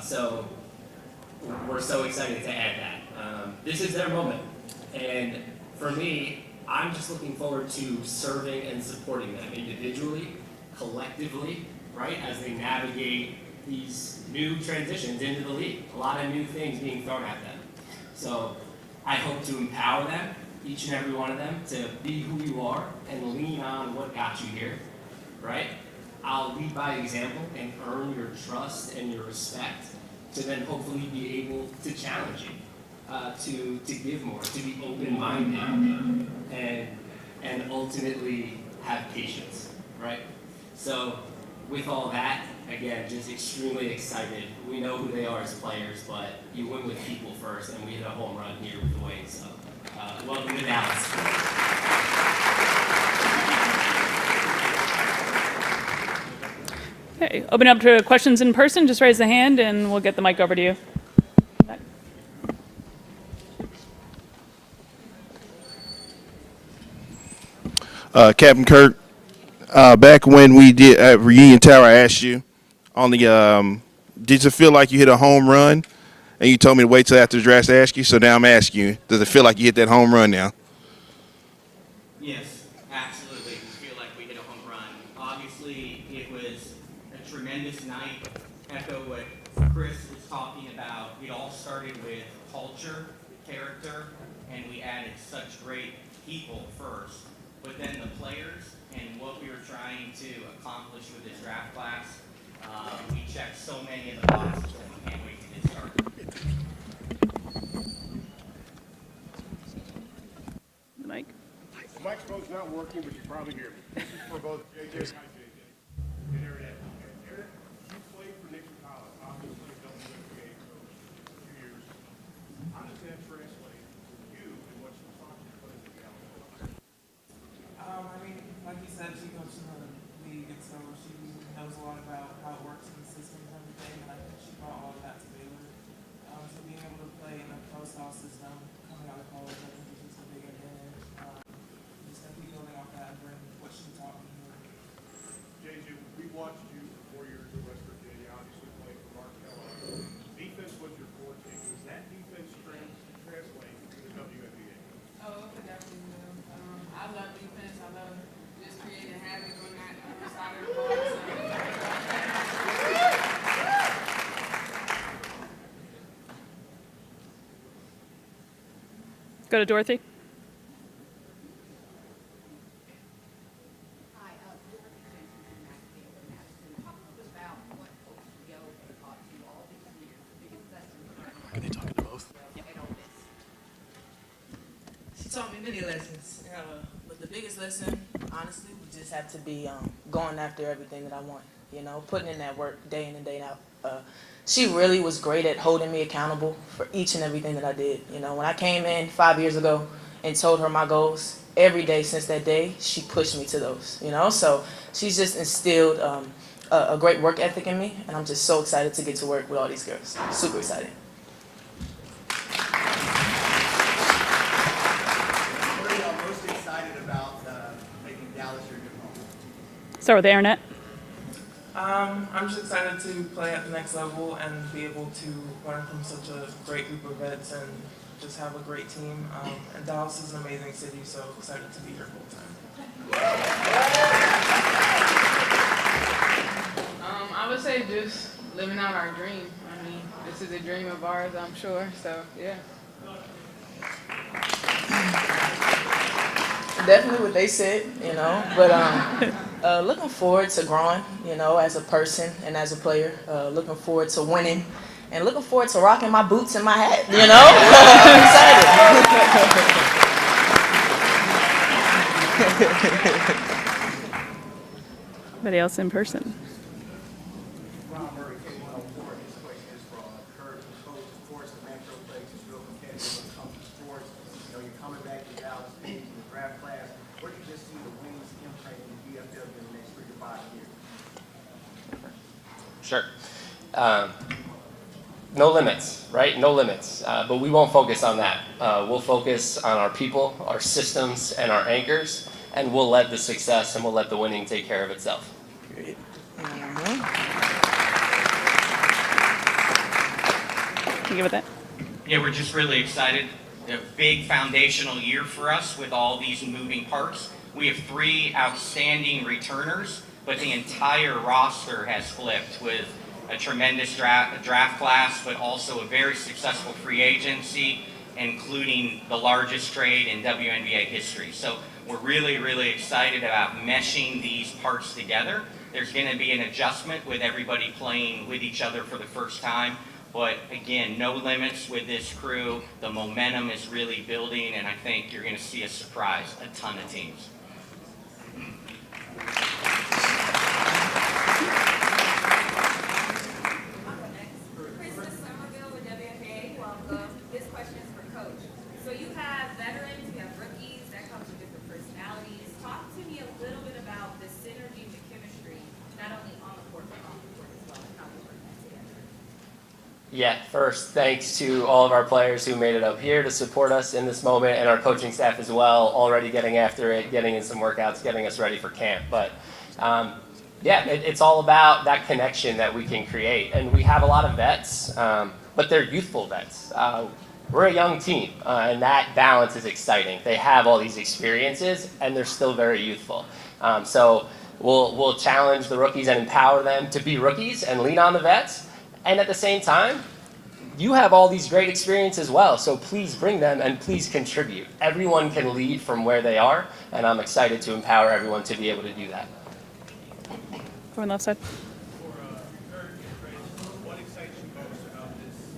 So we're so excited to add that. This is their moment. And for me, I'm just looking forward to serving and supporting them individually, collectively, right, as they navigate these new transitions into the league. A lot of new things being thrown at them. So I hope to empower them, each and every one of them, to be who you are and lean on what got you here, right? I'll lead by example and earn your trust and your respect to then hopefully be able to challenge you, to give more, to be open-minded, and ultimately have patience, right? So with all that, again, just extremely excited. We know who they are as players, but you win with people first, and we hit a home run here with the Wings. So welcome to Dallas. Okay, open up to questions in person. Just raise the hand and we'll get the mic over to you. Captain Kirk, back when we did at Reunion Tower, I asked you on the, did you feel like you hit a home run? And you told me to wait till after the draft to ask you. So now I'm asking you, does it feel like you hit that home run now? Yes, absolutely. We feel like we hit a home run. Obviously, it was a tremendous night. Echo what Chris was talking about. It all started with culture, character, and we added such great people first. But then the players and what we were trying to accomplish with this draft class, we checked so many of the boxes and we can't wait to get started. The mic. The microphone's not working, but you probably hear me. This is for both JJ and Aaron. Aaron, you played for Nixon College, obviously a WNBA coach for a few years. How does that translate to you and what you taught you put into the outfield? I mean, like you said, she coached in the league, and so she knows a lot about how it works in the system and everything, and I think she brought all of that to Baylor. So being able to play in a pro-style system coming out of college, I think is just a big advantage. Just gonna keep building off that and bring what she taught me here. JJ, we watched you for 4 years at West Virginia, obviously played for Mark Kellogg. Defense was your forte. Does that defense translate to the WNBA? Oh, it definitely will. I love defense. I love just creating havoc on that other side of the ball. Go to Dorothy. She taught me many lessons, but the biggest lesson, honestly, we just have to be going after everything that I want, you know, putting in that work day in and day out. She really was great at holding me accountable for each and everything that I did. You know, when I came in 5 years ago and told her my goals, every day since that day, she pushed me to those, you know. So she's just instilled a great work ethic in me, and I'm just so excited to get to work with all these girls. Super excited. What are y'all most excited about making Dallas your new home? Start with Aaronette. I'm just excited to play at the next level and be able to learn from such a great group of vets and just have a great team. And Dallas is an amazing city, so excited to be here full time. I would say just living out our dream. I mean, this is a dream of ours, I'm sure, so yeah. Definitely what they said, you know, but looking forward to growing, you know, as a person and as a player. Looking forward to winning and looking forward to rocking my boots and my hat, you know. I'm excited. Anybody else in person? Sure. No limits, right? No limits. But we won't focus on that. We'll focus on our people, our systems, and our anchors, and we'll let the success and we'll let the winning take care of itself. Can you give it that? Yeah, we're just really excited. A big foundational year for us with all these moving parts. We have 3 outstanding returners, but the entire roster has flipped with a tremendous draft class, but also a very successful free agency, including the largest trade in WNBA history. So we're really, really excited about meshing these parts together. There's going to be an adjustment with everybody playing with each other for the first time. But again, no limits with this crew. The momentum is really building, and I think you're going to see us surprise a ton of teams. Yeah, first, thanks to all of our players who made it up here to support us in this moment, and our coaching staff as well, already getting after it, getting in some workouts, getting us ready for camp. But yeah, it's all about that connection that we can create. And we have a lot of vets, but they're youthful vets. We're a young team, and that balance is exciting. They have all these experiences, and they're still very youthful. So we'll challenge the rookies and empower them to be rookies and lean on the vets. And at the same time, you have all these great experiences as well, so please bring them and please contribute. Everyone can lead from where they are, and I'm excited to empower everyone to be able to do that. Go on the left side. What excites you most about this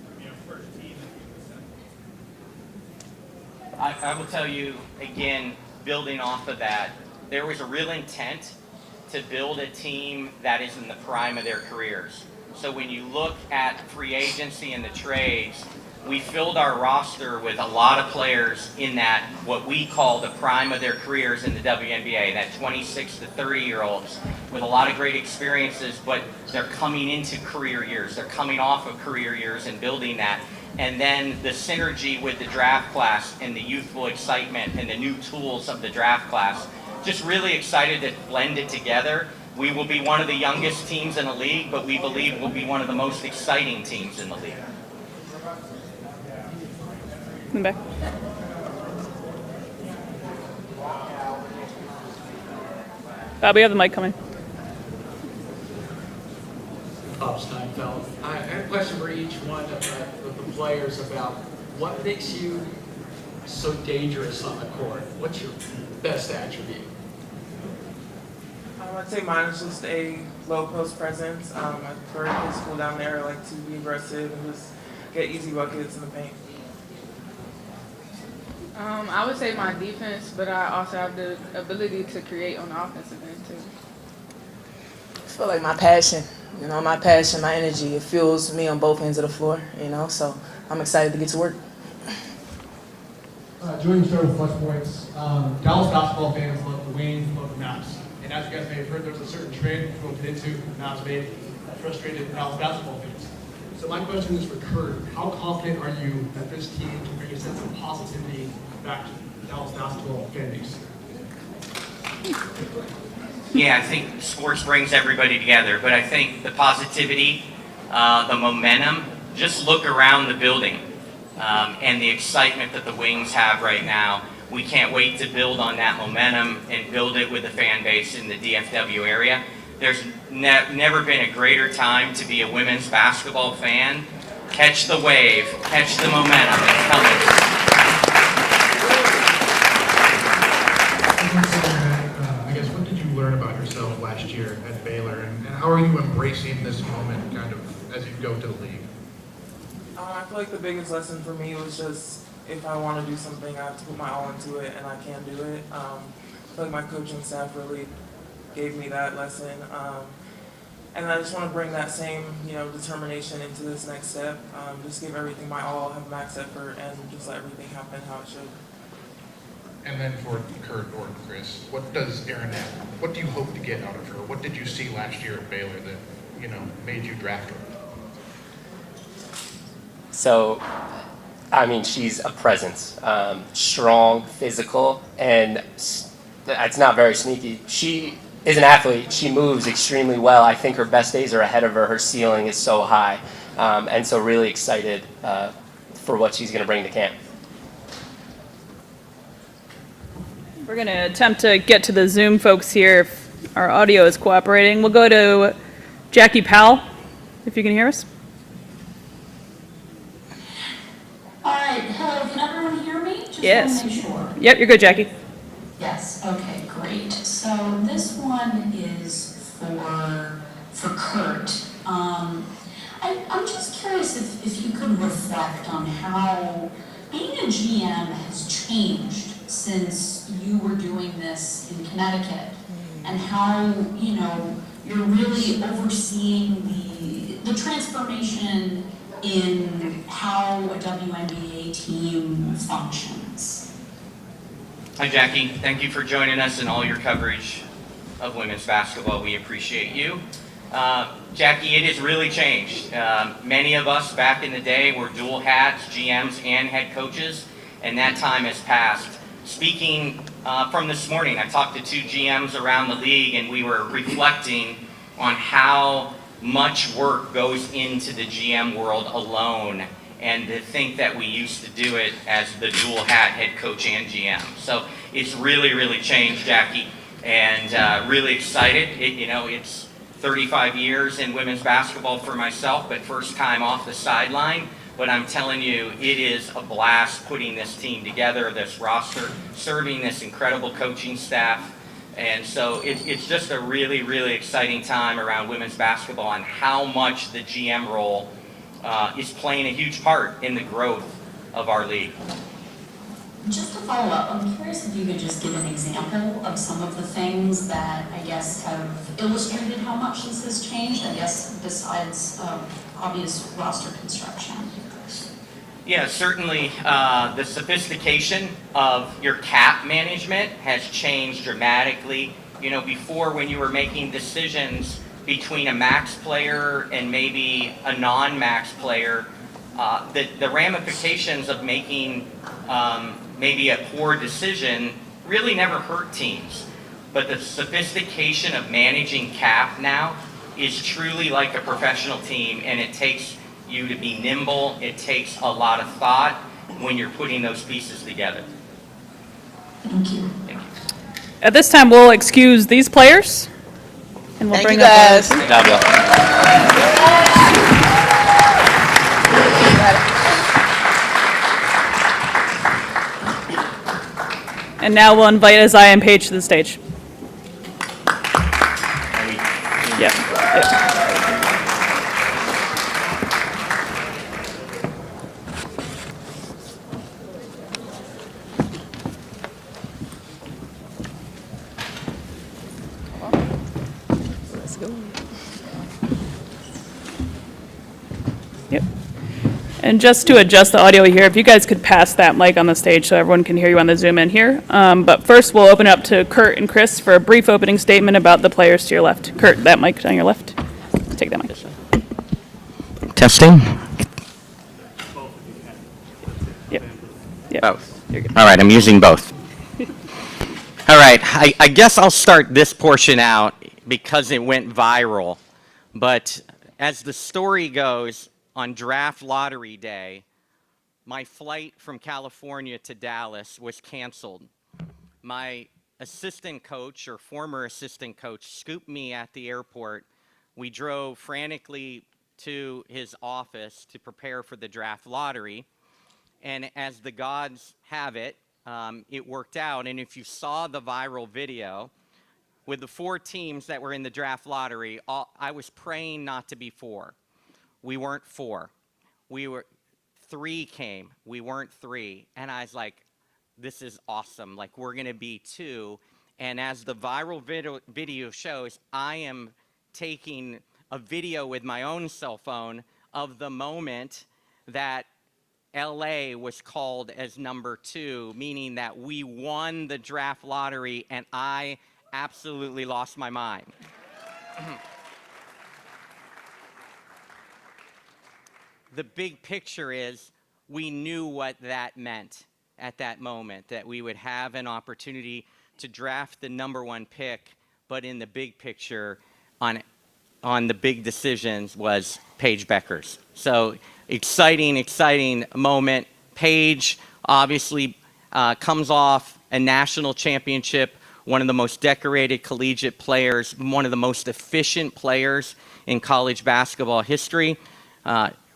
first team that you I will tell you, again, building off of that, there was a real intent to build a team that is in the prime of their careers. So when you look at free agency and the trades, we filled our roster with a lot of players in that, what we call the prime of their careers in the WNBA, that 26 to 30-year-olds with a lot of great experiences, but they're coming into career years. They're coming off of career years and building that. And then the synergy with the draft class and the youthful excitement and the new tools of the draft class, just really excited to blend it together. We will be one of the youngest teams in the league, but we believe we'll be one of the most exciting teams in the league. In the back. We have the mic coming. Bob Steinfeld. I have a question for each one of the players about what makes you so dangerous on the court. What's your best attribute? I'd say mine is just a low post presence. I prefer high school down there. I like to be aggressive and just get easy buckets in the paint. I would say my defense, but I also have the ability to create on the offensive end too. I feel like my passion, my energy, it fuels me on both ends of the floor, so I'm excited to get to work. During the start of Flush Points, Dallas basketball fans love the wings, love the maps. And as you guys may have heard, there's a certain trend which we'll get into now has made frustrated Dallas basketball fans. So my question is for Kurt. How confident are you that this team can bring a sense of positivity back to Dallas basketball fan base? Yeah, I think sports brings everybody together, but I think the positivity, the momentum, just look around the building and the excitement that the Wings have right now. We can't wait to build on that momentum and build it with the fan base in the DFW area. There's never been a greater time to be a women's basketball fan. Catch the wave, catch the momentum, it's coming. I guess, what did you learn about yourself last year at Baylor, and how are you embracing this moment kind of as you go to the league? I feel like the biggest lesson for me was just, if I want to do something, I have to put my all into it, and I can do it. I feel like my coaching staff really gave me that lesson, and I just want to bring that same, determination into this next step. Just give everything my all, have max effort, and just let everything happen how it should. And then for Kurt or Chris, what does Erin have? What do you hope to get out of her? What did you see last year at Baylor that, made you draft her? So, I mean, she's a presence, strong, physical, and it's not very sneaky. She is an athlete. She moves extremely well. I think her best days are ahead of her. Her ceiling is so high, and so really excited for what she's going to bring to camp. We're going to attempt to get to the Zoom folks here if our audio is cooperating. We'll go to Jackie Powell, if you can hear us. All right, hello, can everyone hear me? Just Yes. want to make sure. Yep, you're good, Jackie. Yes, okay, great. So this one is for Kurt. I'm just curious if you could reflect on how being a GM has changed since you were doing this in Connecticut, and how, you're really overseeing the transformation in how a WNBA team functions. Hi, Jackie. Thank you for joining us and all your coverage of women's basketball. We appreciate you. Jackie, it has really changed. Many of us back in the day were dual hats, GMs and head coaches, and that time has passed. Speaking from this morning, I talked to 2 GMs around the league, and we were reflecting on how much work goes into the GM world alone, and to think that we used to do it as the dual hat head coach and GM. So it's really, really changed, Jackie, and really excited. It's 35 years in women's basketball for myself, but first time off the sideline. But I'm telling you, it is a blast putting this team together, this roster, serving this incredible coaching staff. And so it's just a really, really exciting time around women's basketball, and how much the GM role is playing a huge part in the growth of our league. Just to follow up, I'm curious if you could just give an example of some of the things that I guess have illustrated how much this has changed, I guess, besides obvious roster construction. Yeah, certainly the sophistication of your cap management has changed dramatically. Before, when you were making decisions between a max player and maybe a non-max player, the ramifications of making maybe a poor decision really never hurt teams. But the sophistication of managing cap now is truly like a professional team, and it takes you to be nimble. It takes a lot of thought when you're putting those pieces together. Thank you. Thank you. At this time, we'll excuse these players, and we'll bring up guys. Good job, y'all. And now we'll invite Isaiah and Paige to the stage. Yeah. Let's go. Yep. And just to adjust the audio here, if you guys could pass that mic on the stage so everyone can hear you on the Zoom in here. But first, we'll open up to Kurt and Chris for a brief opening statement about the players to your left. Kurt, that mic on your left. Take that mic. Testing. Yep. Both. All right, I'm using both. All right, I guess I'll start this portion out because it went viral. But as the story goes, on draft lottery day, my flight from California to Dallas was canceled. My assistant coach, or former assistant coach, scooped me at the airport. We drove frantically to his office to prepare for the draft lottery. And as the gods have it, it worked out. And if you saw the viral video, with the 4 teams that were in the draft lottery, I was praying not to be 4. We weren't 4. 3 came. We weren't 3. And I was like, this is awesome. Like, we're going to be 2. And as the viral video shows, I am taking a video with my own cell phone of the moment that LA was called as number 2, meaning that we won the draft lottery, and I absolutely lost my mind. The big picture is we knew what that meant at that moment, that we would have an opportunity to draft the number 1 pick, but in the big picture, on the big decisions was Paige Beckers. So exciting moment. Paige obviously comes off a national championship, one of the most decorated collegiate players, one of the most efficient players in college basketball history.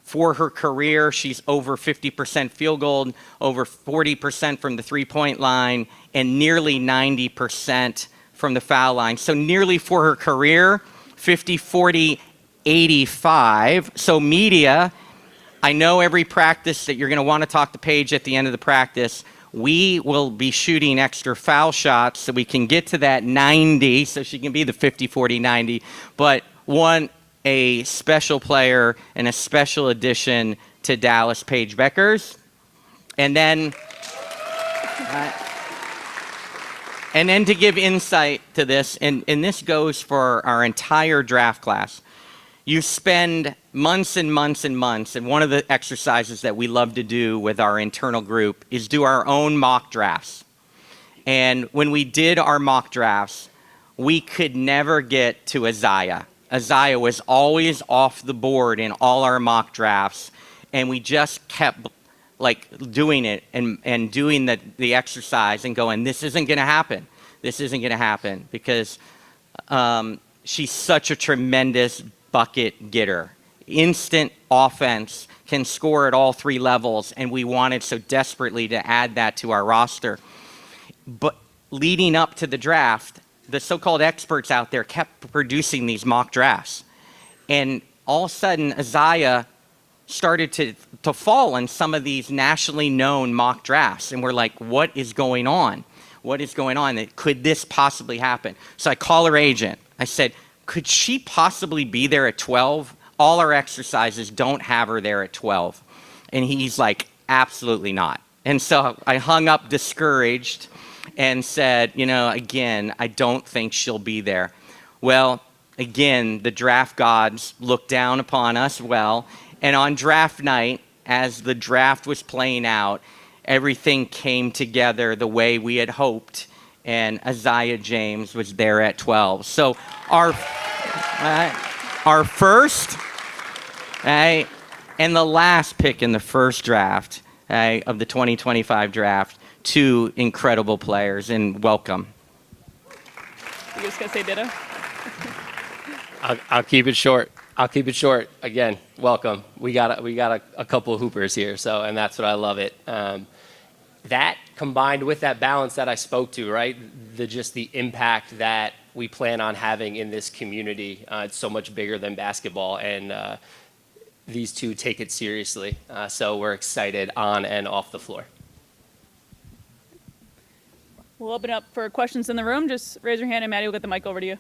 For her career, she's over 50% field goal, over 40% from the three-point line, and nearly 90% from the foul line. So nearly for her career, 50, 40, 85. So media, I know every practice that you're going to want to talk to Paige at the end of the practice. We will be shooting extra foul shots so we can get to that 90, so she can be the 50, 40, 90. But a special player and a special addition to Dallas, Paige Beckers. And then to give insight to this, and this goes for our entire draft class. You spend months and months and months, and one of the exercises that we love to do with our internal group is do our own mock drafts. And when we did our mock drafts, we could never get to Isaiah. Isaiah was always off the board in all our mock drafts, and we just kept doing it and doing the exercise and going, this isn't going to happen. This isn't going to happen because she's such a tremendous bucket getter. Instant offense, can score at all 3 levels, and we wanted so desperately to add that to our roster. But leading up to the draft, the so-called experts out there kept producing these mock drafts. And all of a sudden, Isaiah started to fall in some of these nationally known mock drafts. And we're like, what is going on? What is going on? Could this possibly happen? So I call her agent. I said, could she possibly be there at 12? All our exercises don't have her there at 12. And he's like, absolutely not. And so I hung up discouraged and said, again, I don't think she'll be there. Well, again, the draft gods looked down upon us well. And on draft night, as the draft was playing out, everything came together the way we had hoped. And Isaiah James was there at 12. So our first and the last pick in the first draft of the 2025 draft, 2 incredible players, and welcome. You just gonna say ditto? I'll keep it short. Again, welcome. We got a couple of hoopers here, and that's what I love it. That combined with that balance that I spoke to, right? Just the impact that we plan on having in this community. It's so much bigger than basketball, and these 2 take it seriously. So we're excited on and off the floor. We'll open up for questions in the room. Just raise your hand and Maddie will get the mic over to you.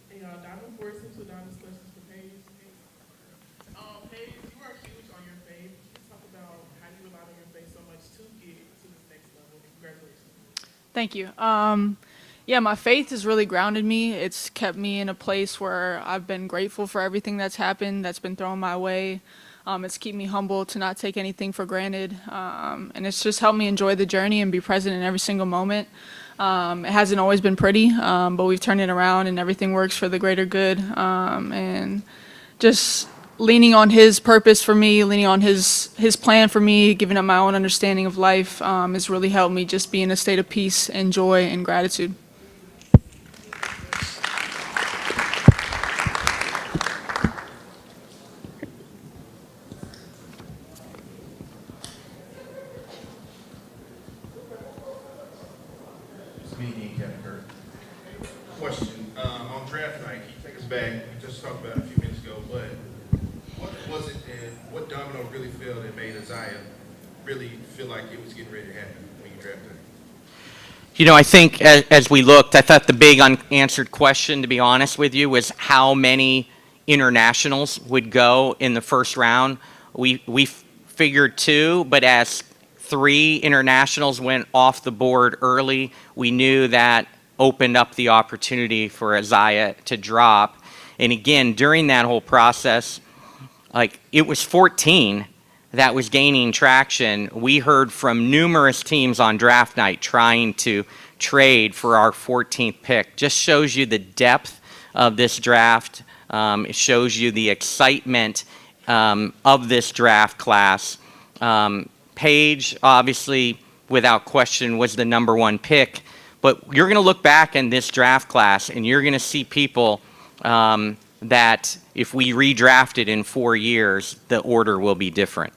Hey, y'all, diving forward into Donna's questions for Paige. Thank you. Yeah, my faith has really grounded me. It's kept me in a place where I've been grateful for everything that's happened, that's been thrown my way. It's kept me humble to not take anything for granted. And it's just helped me enjoy the journey and be present in every single moment. It hasn't always been pretty, but we've turned it around and everything works for the greater good. And just leaning on his purpose for me, leaning on his plan for me, giving up my own understanding of life has really helped me just be in a state of peace and joy and gratitude. Question, on draft night, can you take us back, we just talked about it a few minutes ago, but what was it and what domino really fell that made Isaiah really feel like it was getting ready to happen when you drafted him? You know, I think as we looked, I thought the big unanswered question, to be honest with you, was how many internationals would go in the first round. We figured 2, but as 3 internationals went off the board early, we knew that opened up the opportunity for Isaiah to drop. And again, during that whole process, like, it was 14 that was gaining traction. We heard from numerous teams on draft night trying to trade for our 14th pick. Just shows you the depth of this draft. It shows you the excitement of this draft class. Paige, obviously, without question, was the #1 pick. But you're going to look back in this draft class, and you're going to see people that if we redrafted in 4 years, the order will be different.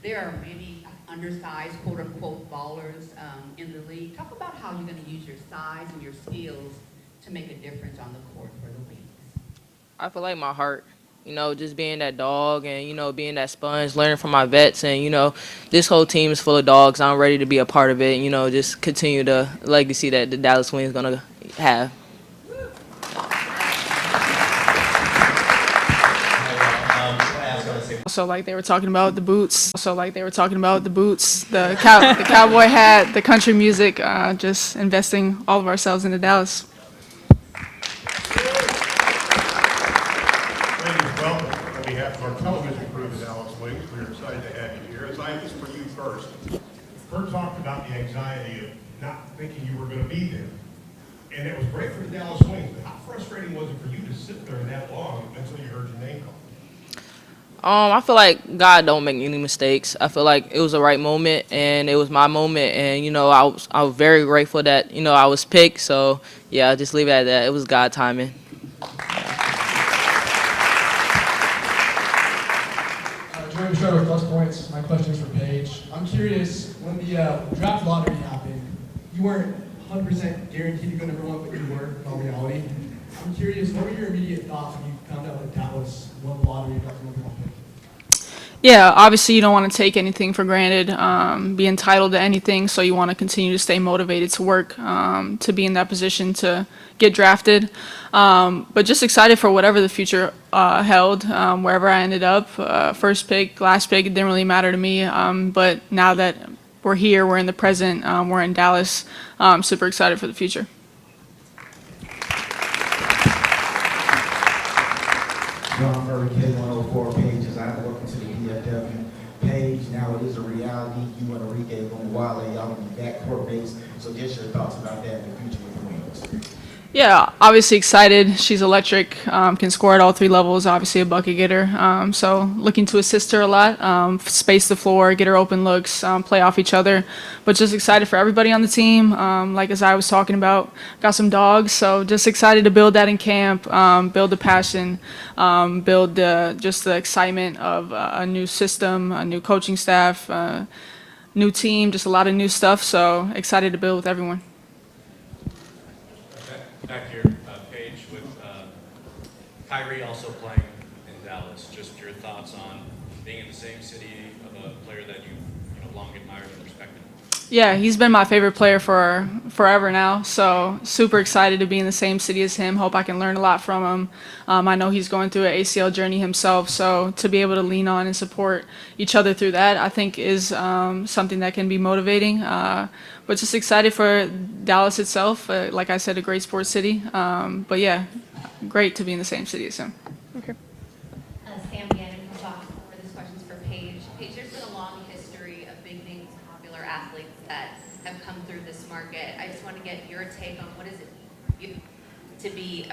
There are many undersized, quote-unquote, ballers in the league. Talk about how you're going to use your size and your skills to make a difference on the court for the Wings. I feel like my heart, you know, just being that dog and, you know, being that sponge, learning from my vets. And, you know, this whole team is full of dogs. I'm ready to be a part of it and, you know, just continue the legacy that the Dallas Wings going to have. So like they were talking about the boots. The cowboy hat, the country music, just investing all of ourselves into Dallas. Ladies, welcome on behalf of our television crew of the Dallas Wings. We're excited to have you here. Isaiah, this is for you first. Kurt talked about the anxiety of not thinking you were going to be there. And it was great for the Dallas Wings, but how frustrating was it for you to sit there that long until you heard your name called? I feel like God don't make any mistakes. I feel like it was the right moment, and it was my moment. And, you know, I was very grateful that, you know, I was picked. So, yeah, I'll just leave it at that. It was God timing. Joining the show with Plus Points, my question is for Paige. I'm curious, when the draft lottery happened, you weren't 100% guaranteed to go #1, but you were in all reality. I'm curious, what were your immediate thoughts when you found out that Dallas won the lottery and got the #1 pick? Yeah, obviously you don't want to take anything for granted, be entitled to anything, so you want to continue to stay motivated to work, to be in that position to get drafted. But just excited for whatever the future held, wherever I ended up. First pick, last pick, it didn't really matter to me. But now that we're here, we're in the present, we're in Dallas, super excited for the future. John Murray, K104, Paige, welcome to the DFW. Paige, now it is a reality. You and Enrique Wale, y'all gonna be backcourt based. So just your thoughts about that in the future with the Wings. Yeah, obviously excited. She's electric, can score at all 3 levels, obviously a bucket getter. So looking to assist her a lot, space the floor, get her open looks, play off each other. But just excited for everybody on the team. Like as I was talking about, got some dogs, so just excited to build that in camp, build the passion, build just the excitement of a new system, a new coaching staff, new team, just a lot of new stuff. So excited to build with everyone. Back here, Paige, with Kyrie also playing in Dallas. Just your thoughts on being in the same city of a player that you long admired and respected. Yeah, he's been my favorite player for forever now. So super excited to be in the same city as him. Hope I can learn a lot from him. I know he's going through an ACL journey himself, so to be able to lean on and support each other through that, I think is something that can be motivating. But just excited for Dallas itself. Like I said, a great sports city. But yeah, great to be in the same city as him. Okay. Sam Gannon from Daft. This question's for Paige. Paige, there's been a long history of big names, popular athletes that have come through this market. I just want to get your take on what does it mean to be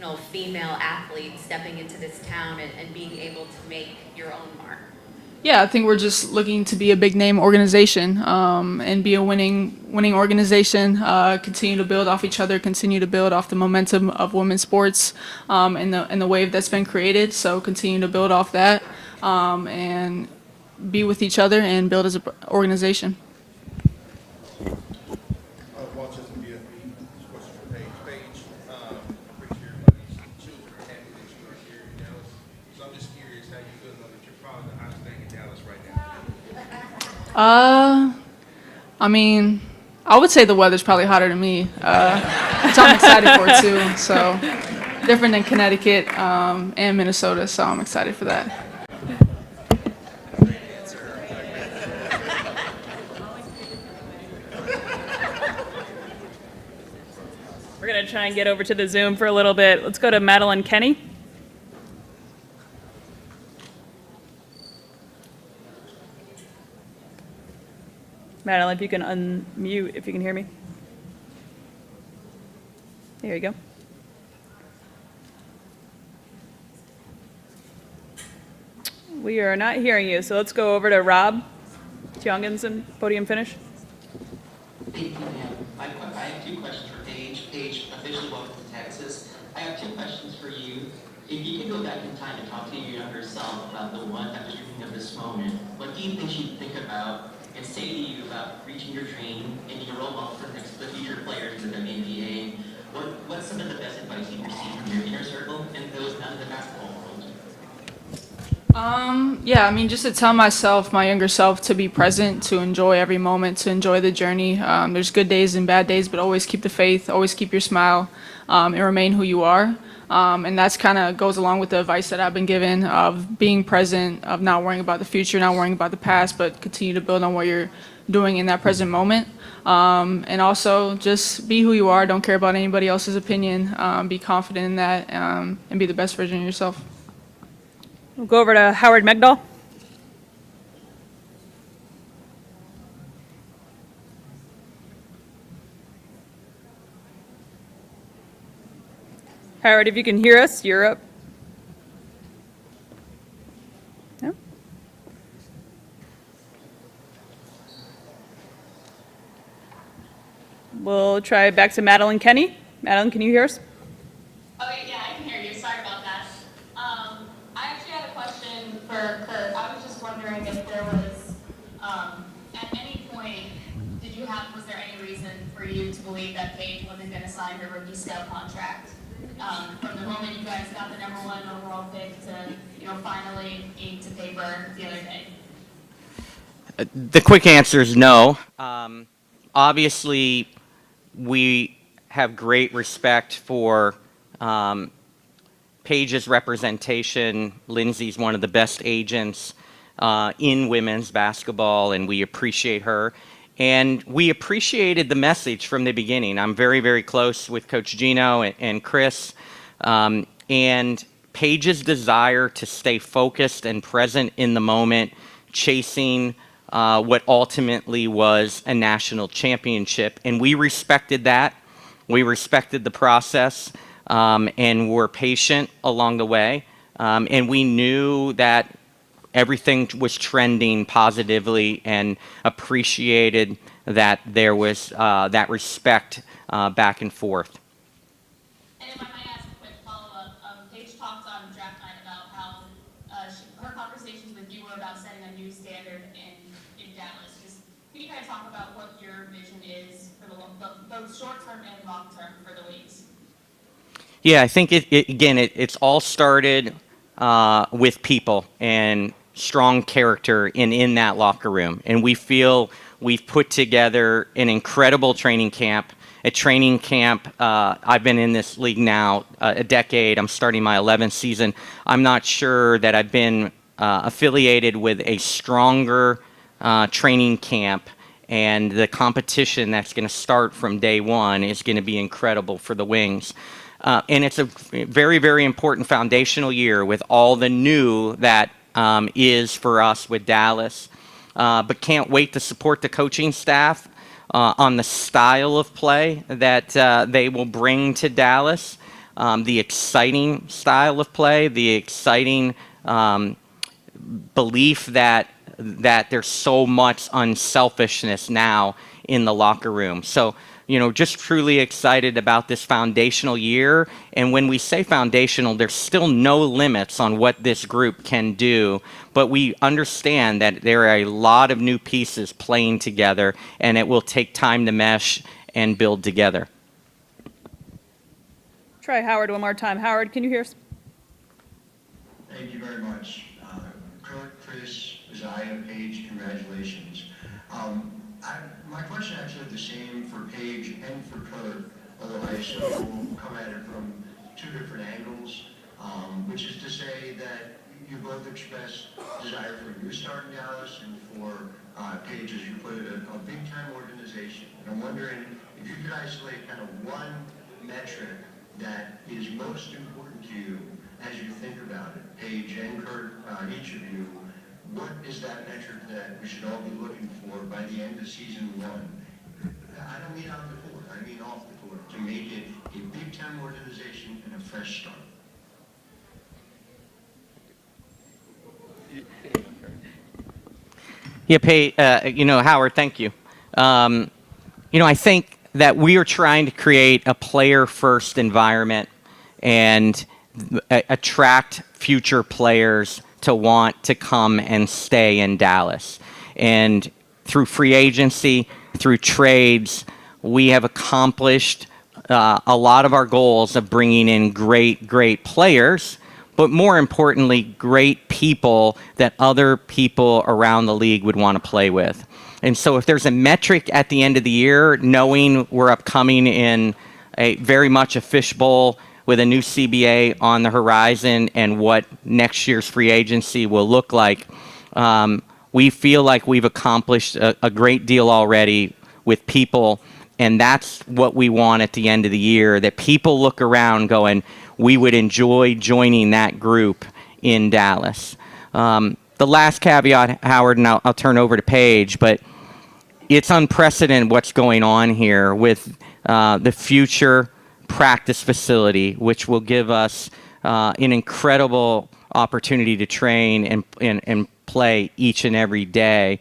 a female athlete stepping into this town and being able to make your own mark. Yeah, I think we're just looking to be a big name organization and be a winning organization. Continue to build off each other. Continue to build off the momentum of women's sports and the wave that's been created. So continue to build off that and be with each other and build as an organization. I mean, I would say the weather's probably hotter than me, which I'm excited for too. So different than Connecticut and Minnesota, so I'm excited for that. We're going to try and get over to the Zoom for a little bit. Let's go to Madeline Kenny. Madeline, if you can unmute, if you can hear me. There you go. We are not hearing you, so let's go over to Rob Tiongensen, podium finish. Thank you, ma'am. I have two questions for Paige. Paige, officially welcome to Texas. I have two questions for you. If you could go back in time and talk to your younger self about the one that was dreaming of this moment, what do you think she'd think about and say to you about reaching your dream and being a role model for the future players in the WNBA? What's some of the best advice you've received from your inner circle and those out of the basketball world? Yeah, I mean, just to tell myself, my younger self, to be present, to enjoy every moment, to enjoy the journey. There's good days and bad days, but always keep the faith, always keep your smile, and remain who you are. And that's kind of goes along with the advice that I've been given of being present, of not worrying about the future, not worrying about the past, but continue to build on what you're doing in that present moment. And also just be who you are. Don't care about anybody else's opinion. Be confident in that and be the best version of yourself. We'll go over to Howard Megdal. Howard, if you can hear us, you're up. No? We'll try back to Madeline Kenny. Madeline, can you hear us? Okay, yeah, I can hear you. Sorry about that. I actually had a question for Kurt. I was just wondering if there was, at any point, was there any reason for you to believe that Paige wasn't going to sign her rookie scout contract? From the moment you guys got the #1 overall pick to, finally ink to paper the other day? The quick answer is no. Obviously, we have great respect for Paige's representation. Lindsay's one of the best agents in women's basketball, and we appreciate her. And we appreciated the message from the beginning. I'm very, very close with Coach Gino and Chris. And Paige's desire to stay focused and present in the moment, chasing what ultimately was a national championship. And we respected that. We respected the process and were patient along the way. And we knew that everything was trending positively and appreciated that there was that respect back and forth. And if I might ask a quick follow-up, Paige talked on draft night about how her conversations with you were about setting a new standard in Dallas. Can you guys talk about what your vision is for both short-term and long-term for the Wings? Yeah, I think it's all started with people and strong character in that locker room. And we feel We've put together an incredible training camp. A training camp, I've been in this league now a decade. I'm starting my 11th season. I'm not sure that I've been affiliated with a stronger training camp, and the competition that's going to start from day one is going to be incredible for the Wings. And it's a very, very important foundational year with all the new that is for us with Dallas. But can't wait to support the coaching staff on the style of play that they will bring to Dallas, the exciting style of play, the exciting belief that there's so much unselfishness now in the locker room. So, just truly excited about this foundational year. And when we say foundational, there's still no limits on what this group can do. But we understand that there are a lot of new pieces playing together, and it will take time to mesh and build together. Try Howard one more time. Howard, can you hear us? Thank you very much. Kurt, Chris, Isaiah, Paige, congratulations. My question actually is the same for Paige and for Kurt, although I assume we'll come at it from two different angles, which is to say that you both expressed desire for a new start in Dallas and for Paige, as you put it, a big-time organization. And I'm wondering if you could isolate kind of one metric that is most important to you as you think about it. Paige and Kurt, each of you, what is that metric that we should all be looking for by the end of season one? I don't mean on the court, I mean off the court, to make it a big-time organization and a fresh start. Yeah, Howard, thank you. I think that we are trying to create a player-first environment and attract future players to want to come and stay in Dallas. And through free agency, through trades, we have accomplished a lot of our goals of bringing in great players, but more importantly, great people that other people around the league would want to play with. And so if there's a metric at the end of the year, knowing we're upcoming in a very much a fishbowl with a new CBA on the horizon and what next year's free agency will look like, we feel like we've accomplished a great deal already with people, and that's what we want at the end of the year, that people look around going, we would enjoy joining that group in Dallas. The last caveat, Howard, and I'll turn over to Paige, but it's unprecedented what's going on here with the future practice facility, which will give us an incredible opportunity to train and play each and every day.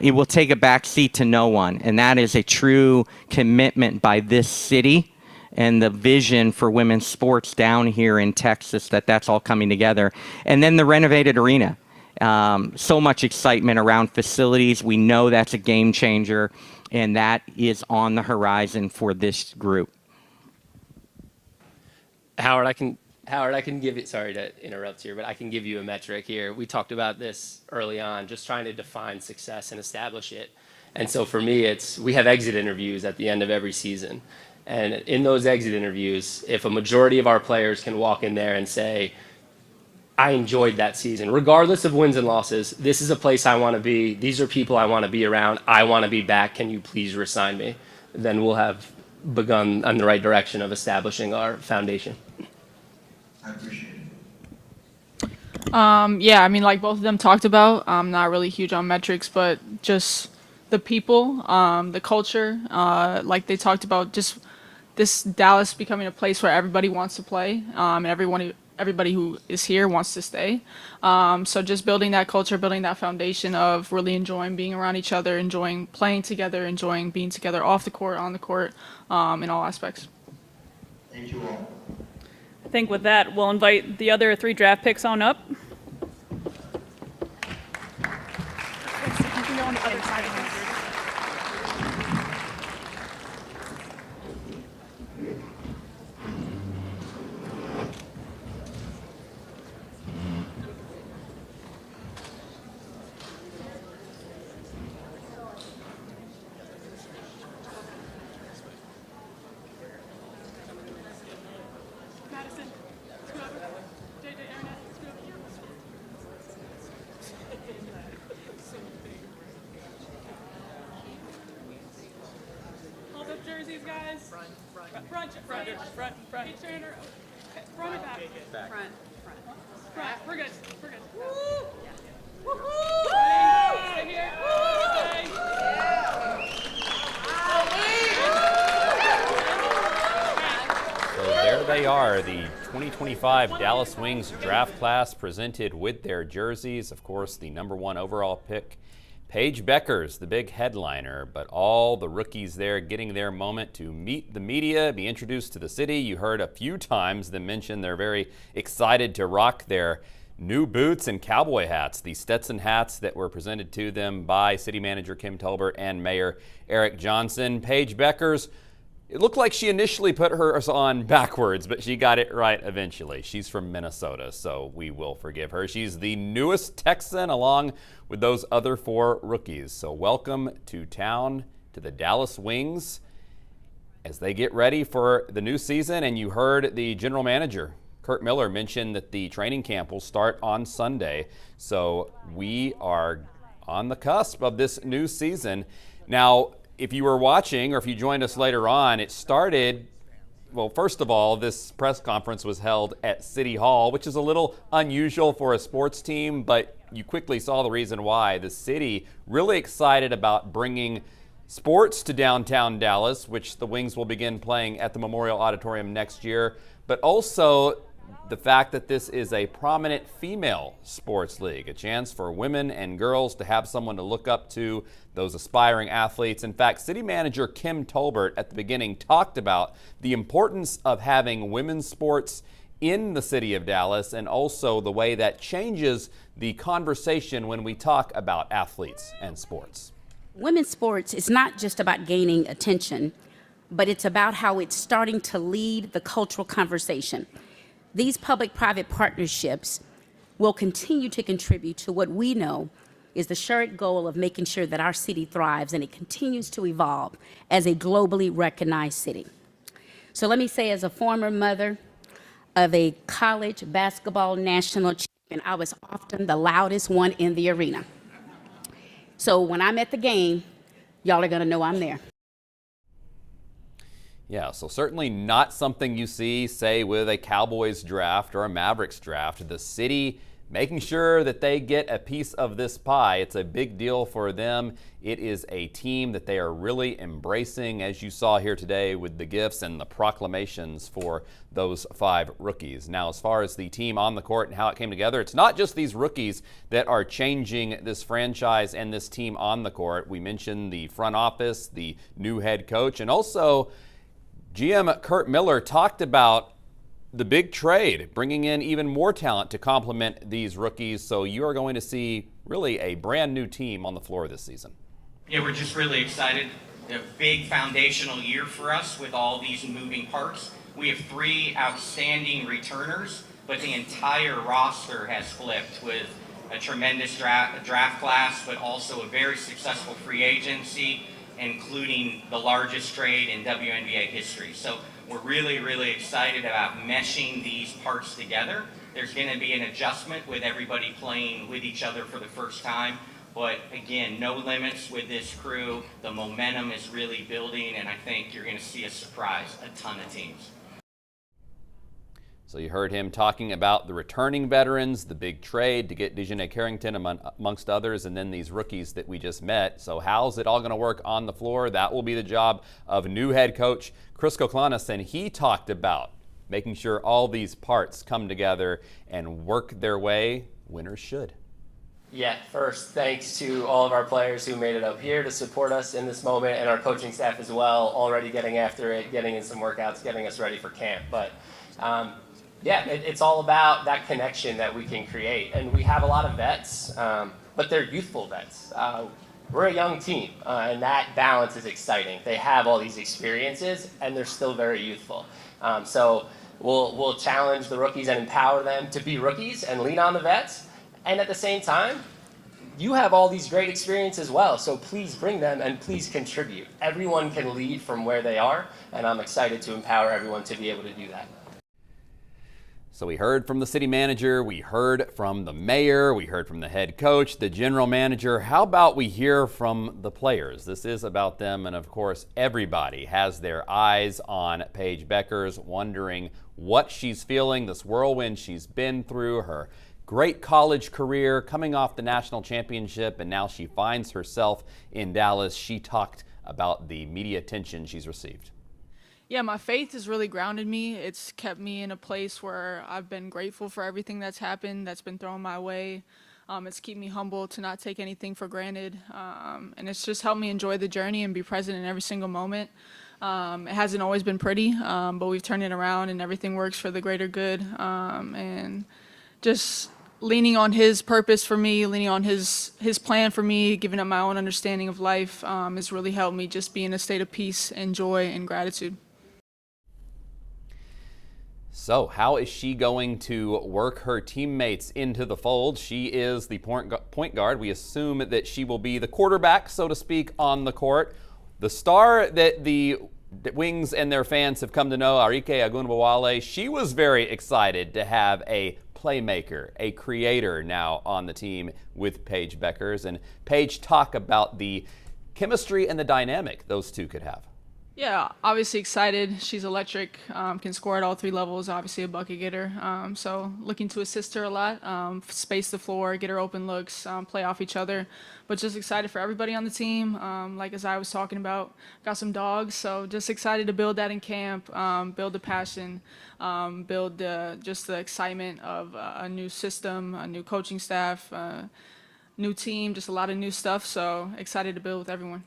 It will take a backseat to no one, and that is a true commitment by this city and the vision for women's sports down here in Texas, that's all coming together. And then the renovated arena. So much excitement around facilities. We know that's a game changer, and that is on the horizon for this group. Howard, I can give you, sorry to interrupt here, but I can give you a metric here. We talked about this early on, just trying to define success and establish it. And so for me, we have exit interviews at the end of every season. And in those exit interviews, if a majority of our players can walk in there and say, I enjoyed that season, regardless of wins and losses, this is a place I want to be, these are people I want to be around, I want to be back, can you please resign me? Then we'll have begun on the right direction of establishing our foundation. I appreciate it. Yeah, I mean, like both of them talked about, I'm not really huge on metrics, but just the people, the culture, like they talked about, just this Dallas becoming a place where everybody wants to play, and everybody who is here wants to stay. So just building that culture, building that foundation of really enjoying being around each other, enjoying playing together, enjoying being together off the court, on the court, in all aspects. Thank you all. I think with that, we'll invite the other 3 draft picks on up. jerseys, guys? Front. Each turner. Okay, front and back. Front. We're good. Woo! Woo-hoo! Stay here. So there they are, the 2025 Dallas Wings draft class presented with their jerseys. Of course, the #1 overall pick, Paige Beckers, the big headliner, but all the rookies there getting their moment to meet the media, be introduced to the city. You heard a few times them mention they're very excited to rock their new boots and cowboy hats, the Stetson hats that were presented to them by City Manager Kim Tolbert and Mayor Eric Johnson. Paige Beckers, it looked like she initially put hers on backwards, but she got it right eventually. She's from Minnesota, so we will forgive her. She's the newest Texan along with those other 4 rookies. So welcome to town to the Dallas Wings as they get ready for the new season. And you heard the general manager, Kurt Miller, mention that the training camp will start on Sunday. So we are on the cusp of this new season. Now, if you were watching or if you joined us later on, it started, well, first of all, this press conference was held at City Hall, which is a little unusual for a sports team, but you quickly saw the reason why. The city really excited about bringing sports to downtown Dallas, which the Wings will begin playing at the Memorial Auditorium next year, but also the fact that this is a prominent female sports league, a chance for women and girls to have someone to look up to, those aspiring athletes. In fact, City Manager Kim Tolbert at the beginning talked about the importance of having women's sports in the city of Dallas and also the way that changes the conversation when we talk about athletes and sports. Women's sports is not just about gaining attention, but it's about how it's starting to lead the cultural conversation. These public-private partnerships will continue to contribute to what we know is the shared goal of making sure that our city thrives and it continues to evolve as a globally recognized city. So let me say, as a former mother of a college basketball national champion, I was often the loudest one in the arena. So when I'm at the game, y'all are gonna know I'm there. Yeah, so certainly not something you see, say, with a Cowboys draft or a Mavericks draft. The city making sure that they get a piece of this pie. It's a big deal for them. It is a team that they are really embracing, as you saw here today with the gifts and the proclamations for those 5 rookies. Now, as far as the team on the court and how it came together, it's not just these rookies that are changing this franchise and this team on the court. We mentioned the front office, the new head coach, and also GM Kurt Miller talked about the big trade, bringing in even more talent to complement these rookies. So you are going to see really a brand new team on the floor this season. Yeah, we're just really excited. A big foundational year for us with all these moving parts. We have 3 outstanding returners, but the entire roster has flipped with a tremendous draft class, but also a very successful free agency, including the largest trade in WNBA history. So we're really, really excited about meshing these parts together. There's going to be an adjustment with everybody playing with each other for the first time. But again, no limits with this crew. The momentum is really building, and I think you're going to see us surprise a ton of teams. So you heard him talking about the returning veterans, the big trade to get Dejanay Carrington amongst others, and then these rookies that we just met. So how's it all going to work on the floor? That will be the job of new head coach Chris Koklanis, and he talked about making sure all these parts come together and work their way. Winners should. Yeah, first, thanks to all of our players who made it up here to support us in this moment, and our coaching staff as well, already getting after it, getting in some workouts, getting us ready for camp. But yeah, it's all about that connection that we can create. And we have a lot of vets, but they're youthful vets. We're a young team, and that balance is exciting. They have all these experiences, and they're still very youthful. So we'll challenge the rookies and empower them to be rookies and lean on the vets. And at the same time, you have all these great experiences as well, so please bring them and please contribute. Everyone can lead from where they are, and I'm excited to empower everyone to be able to do that. So we heard from the city manager, we heard from the mayor, we heard from the head coach, the general manager. How about we hear from the players? This is about them, and of course, everybody has their eyes on Paige Beckers, wondering what she's feeling, this whirlwind she's been through, her great college career, coming off the national championship, and now she finds herself in Dallas. She talked about the media attention she's received. Yeah, my faith has really grounded me. It's kept me in a place where I've been grateful for everything that's happened, that's been thrown my way. It's kept me humble to not take anything for granted. And it's just helped me enjoy the journey and be present in every single moment. It hasn't always been pretty, but we've turned it around and everything works for the greater good. And just leaning on his purpose for me, leaning on his plan for me, giving up my own understanding of life has really helped me just be in a state of peace and joy and gratitude. So how is she going to work her teammates into the fold? She is the point guard. We assume that she will be the quarterback, so to speak, on the court. The star that the Wings and their fans have come to know, Arike Agunbowale, she was very excited to have a playmaker, a creator now on the team with Paige Beckers. And Paige talked about the chemistry and the dynamic those two could have. Yeah, obviously excited. She's electric, can score at all three levels, obviously a bucket getter. So looking to assist her a lot, space the floor, get her open looks, play off each other. But just excited for everybody on the team. Like as I was talking about, got some dogs, so just excited to build that in camp, build the passion, build just the excitement of a new system, a new coaching staff, new team, just a lot of new stuff. So excited to build with everyone.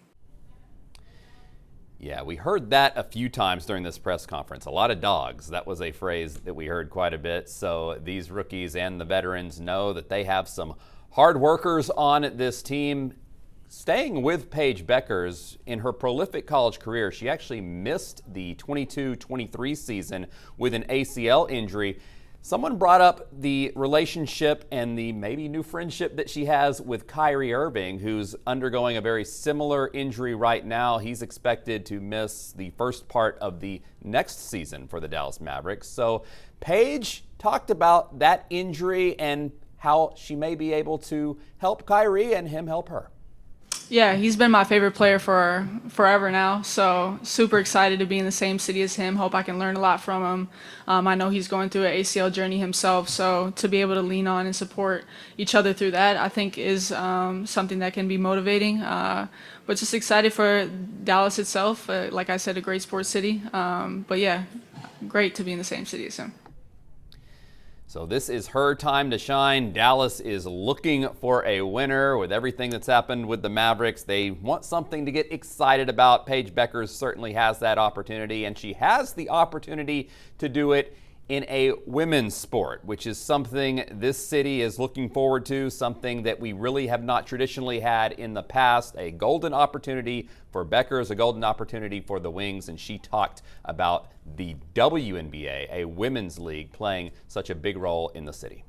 Yeah, we heard that a few times during this press conference. A lot of dogs. That was a phrase that we heard quite a bit. So these rookies and the veterans know that they have some hard workers on this team. Staying with Paige Beckers, in her prolific college career, she actually missed the 22-23 season with an ACL injury. Someone brought up the relationship and the maybe new friendship that she has with Kyrie Irving, who's undergoing a very similar injury right now. He's expected to miss the first part of the next season for the Dallas Mavericks. So Paige talked about that injury and how she may be able to help Kyrie and him help her. Yeah, he's been my favorite player for forever now, so super excited to be in the same city as him. Hope I can learn a lot from him. I know he's going through an ACL journey himself, so to be able to lean on and support each other through that, I think is something that can be motivating. But just excited for Dallas itself. Like I said, a great sports city. But yeah, great to be in the same city as him. So this is her time to shine. Dallas is looking for a winner with everything that's happened with the Mavericks. They want something to get excited about. Paige Beckers certainly has that opportunity, and she has the opportunity to do it in a women's sport, which is something this city is looking forward to, something that we really have not traditionally had in the past. A golden opportunity for Beckers, a golden opportunity for the Wings, and she talked about the WNBA, a women's league, playing such a big role in the city.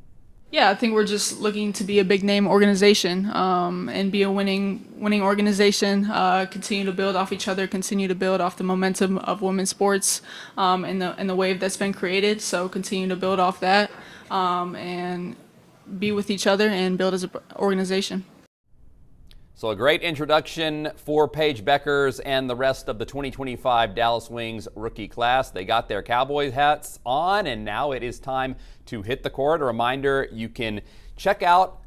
Yeah, I think we're just looking to be a big name organization and be a winning organization. Continue to build off each other. Continue to build off the momentum of women's sports and the wave that's been created. So continue to build off that and be with each other and build as an organization. So a great introduction for Paige Beckers and the rest of the 2025 Dallas Wings rookie class. They got their Cowboys hats on, and now it is time to hit the court. A reminder, you can check out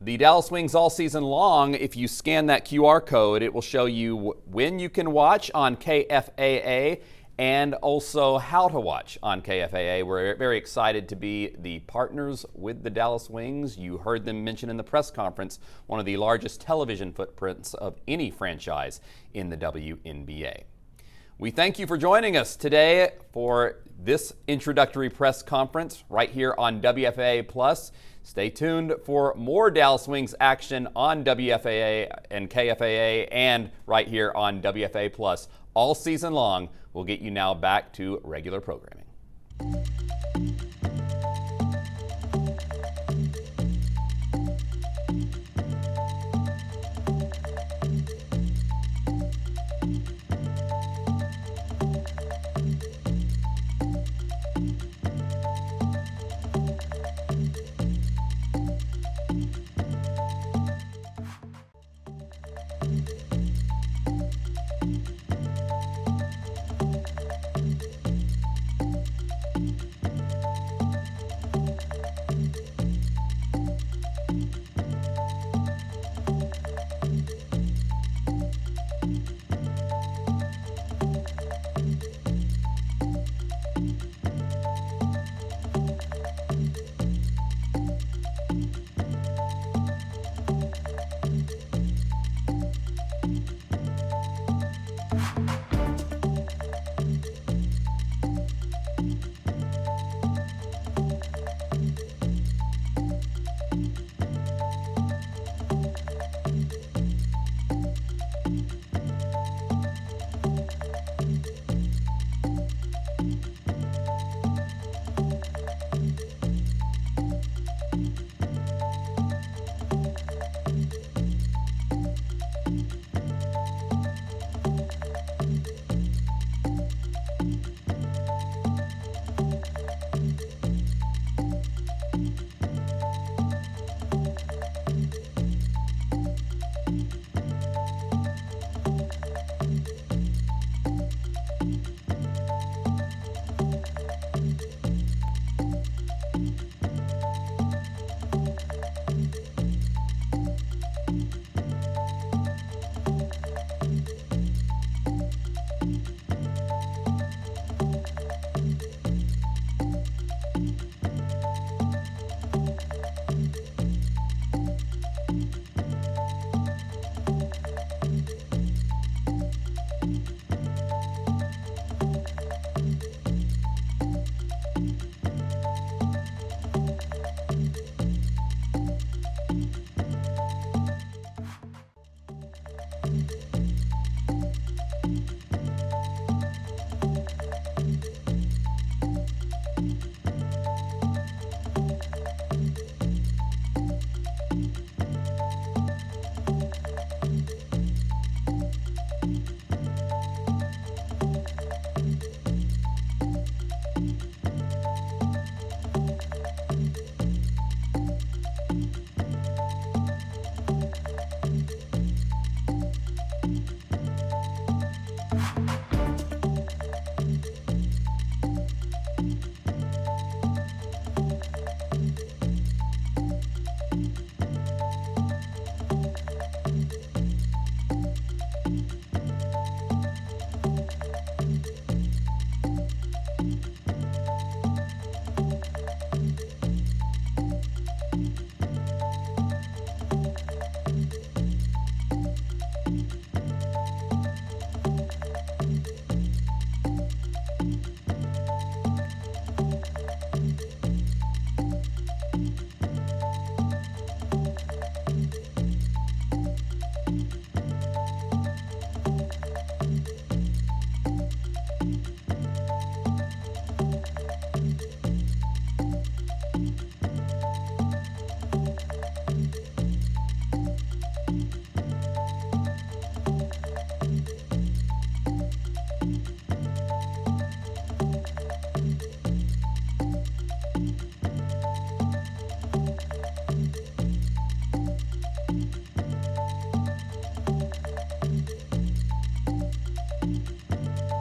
the Dallas Wings all season long. If you scan that QR code, it will show you when you can watch on KFAA and also how to watch on KFAA. We're very excited to be the partners with the Dallas Wings. You heard them mention in the press conference one of the largest television footprints of any franchise in the WNBA. We thank you for joining us today for this introductory press conference right here on WFAA+. Stay tuned for more Dallas Wings action on WFAA and KFAA and right here on WFAA+ all season long. We'll get you now back to regular programming.